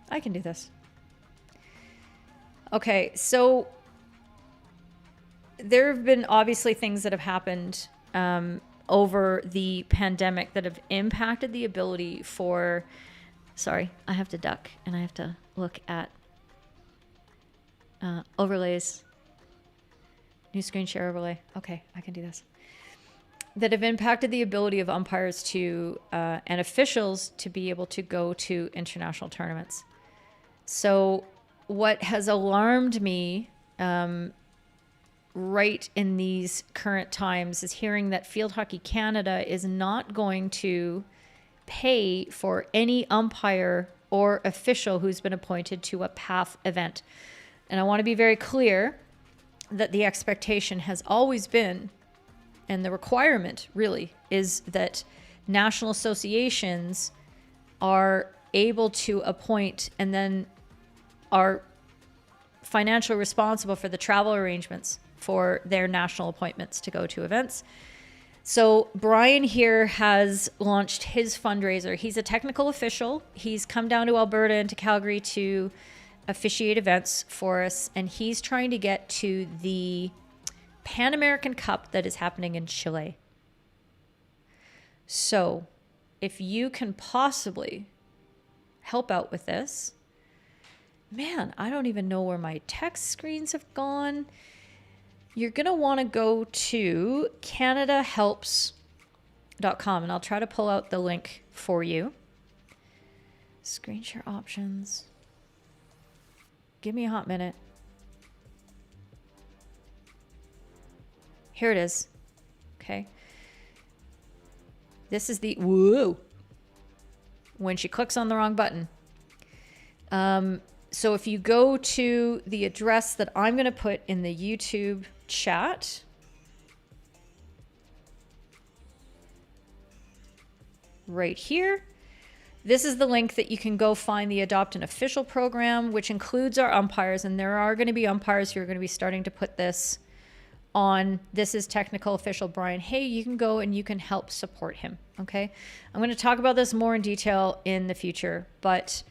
I can do this. Okay, so there have been obviously things that have happened over the pandemic that have impacted the ability for, sorry, I have to duck and I have to look at overlays, new screen share overlay. Okay, I can do this. That have impacted the ability of umpires to and officials to be able to go to international tournaments. So what has alarmed me right in these current times is hearing that Field Hockey Canada is not going to pay for any umpire or official who's been appointed to a PATH event. And I want to be very clear that the expectation has always been, and the requirement really, is that national associations are able to appoint and then are financially responsible for the travel arrangements for their national appointments to go to events. So Brian here has launched his fundraiser. He's a technical official. He's come down to Alberta and to Calgary to officiate events for us, and he's trying to get to the Pan American Cup that is happening in Chile. So if you can possibly help out with this, man, I don't even know where my text screens have gone. You're going to want to go to canadahelps.com, and I'll try to pull out the link for you. Screen share options. Give me a hot minute. Here it is. Okay. This is the, whoa, when she clicks on the wrong button. So if you go to the address that I'm going to put in the YouTube chat, right here, this is the link that you can go find the Adopt an Official program, which includes our umpires. And there are going to be umpires who are going to be starting to put this on. This is technical official Brian. Hey, you can go and you can help support him. Okay. I'm going to talk about this more in detail in the future, but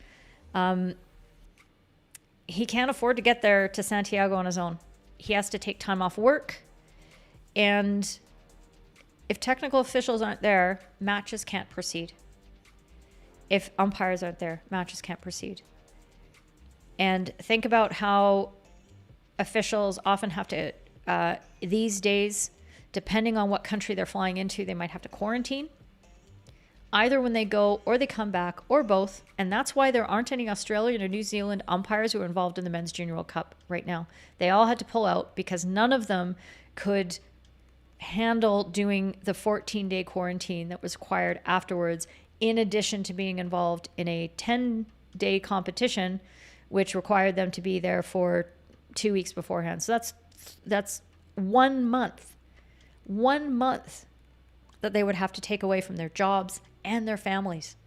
he can't afford to get there to Santiago on his own. He has to take time off work. And if technical officials aren't there, matches can't proceed. If umpires aren't there, matches can't proceed. And think about how officials often have to, these days, depending on what country they're flying into, they might have to quarantine, either when they go or they come back or both. And that's why there aren't any Australian or New Zealand umpires who are involved in the Men's Junior World Cup right now. They all had to pull out because none of them could handle doing the 14-day quarantine that was required afterwards, in addition to being involved in a 10-day competition, which required them to be there for 2 weeks beforehand. So that's 1 month that they would have to take away from their jobs and their families.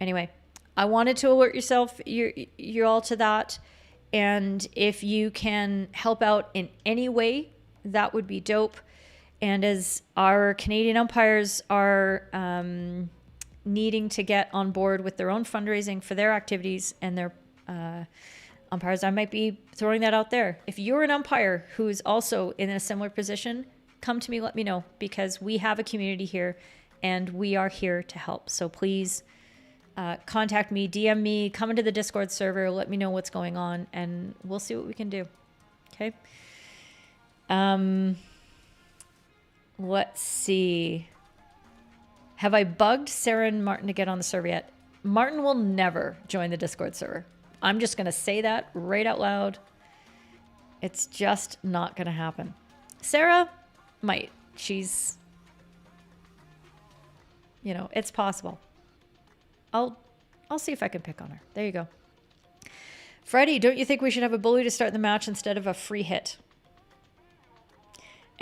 Anyway, I wanted to alert you're all to that. And if you can help out in any way, that would be dope. And as our Canadian umpires are needing to get on board with their own fundraising for their activities and their umpires, I might be throwing that out there. If you're an umpire who's also in a similar position, come to me, let me know, because we have a community here and we are here to help. So please contact me, DM me, come into the Discord server, let me know what's going on, and we'll see what we can do. Okay. Let's see. Have I bugged Sarah and Martin to get on the server yet? Martin will never join the Discord server. I'm just going to say that right out loud. It's just not going to happen. Sarah might. She's, it's possible. I'll see if I can pick on her. There you go. Freddie, don't you think we should have a bully to start the match instead of a free hit?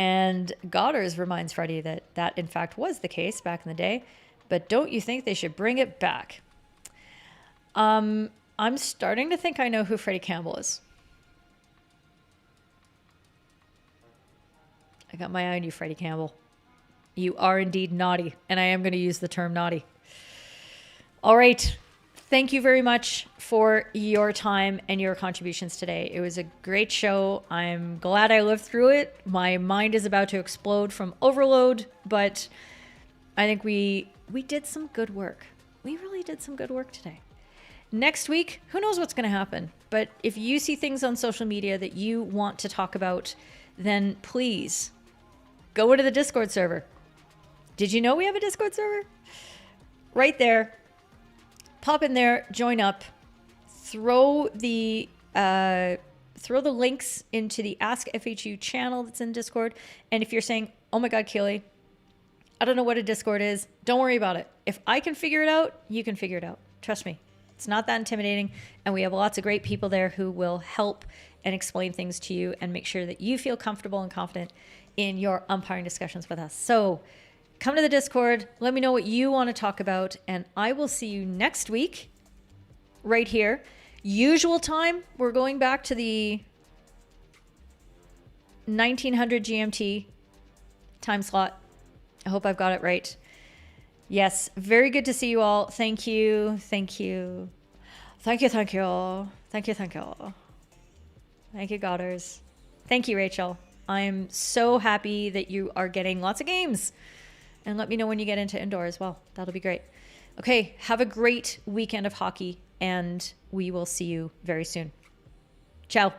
And Godders reminds Freddie that in fact was the case back in the day, but don't you think they should bring it back? I'm starting to think I know who Freddie Campbell is. I got my eye on you, Freddie Campbell. You are indeed naughty, and I am going to use the term naughty. All right. Thank you very much for your time and your contributions today. It was a great show. I'm glad I lived through it. My mind is about to explode from overload, but I think we did some good work. We really did some good work today. Next week, who knows what's going to happen? But if you see things on social media that you want to talk about, then please go into the Discord server. Did you know we have a Discord server? Right there. Pop in there, join up, throw the links into the Ask FHU channel that's in Discord. And if you're saying, oh my God, Keely, I don't know what a Discord is, don't worry about it. If I can figure it out, you can figure it out. Trust me. It's not that intimidating. And we have lots of great people there who will help and explain things to you and make sure that you feel comfortable and confident in your umpiring discussions with us. So come to the Discord. Let me know what you want to talk about. And I will see you next week right here. Usual time, we're going back to the 1900 GMT time slot. I hope I've got it right. Yes, very good to see you all. Thank you. Thank you. Thank you. Thank you. Thank you. Thank you. Thank you, Godders. Thank you, Rachel. I'm so happy that you are getting lots of games. And let me know when you get into indoor as well. That'll be great. Okay, have a great weekend of hockey, and we will see you very soon. Ciao.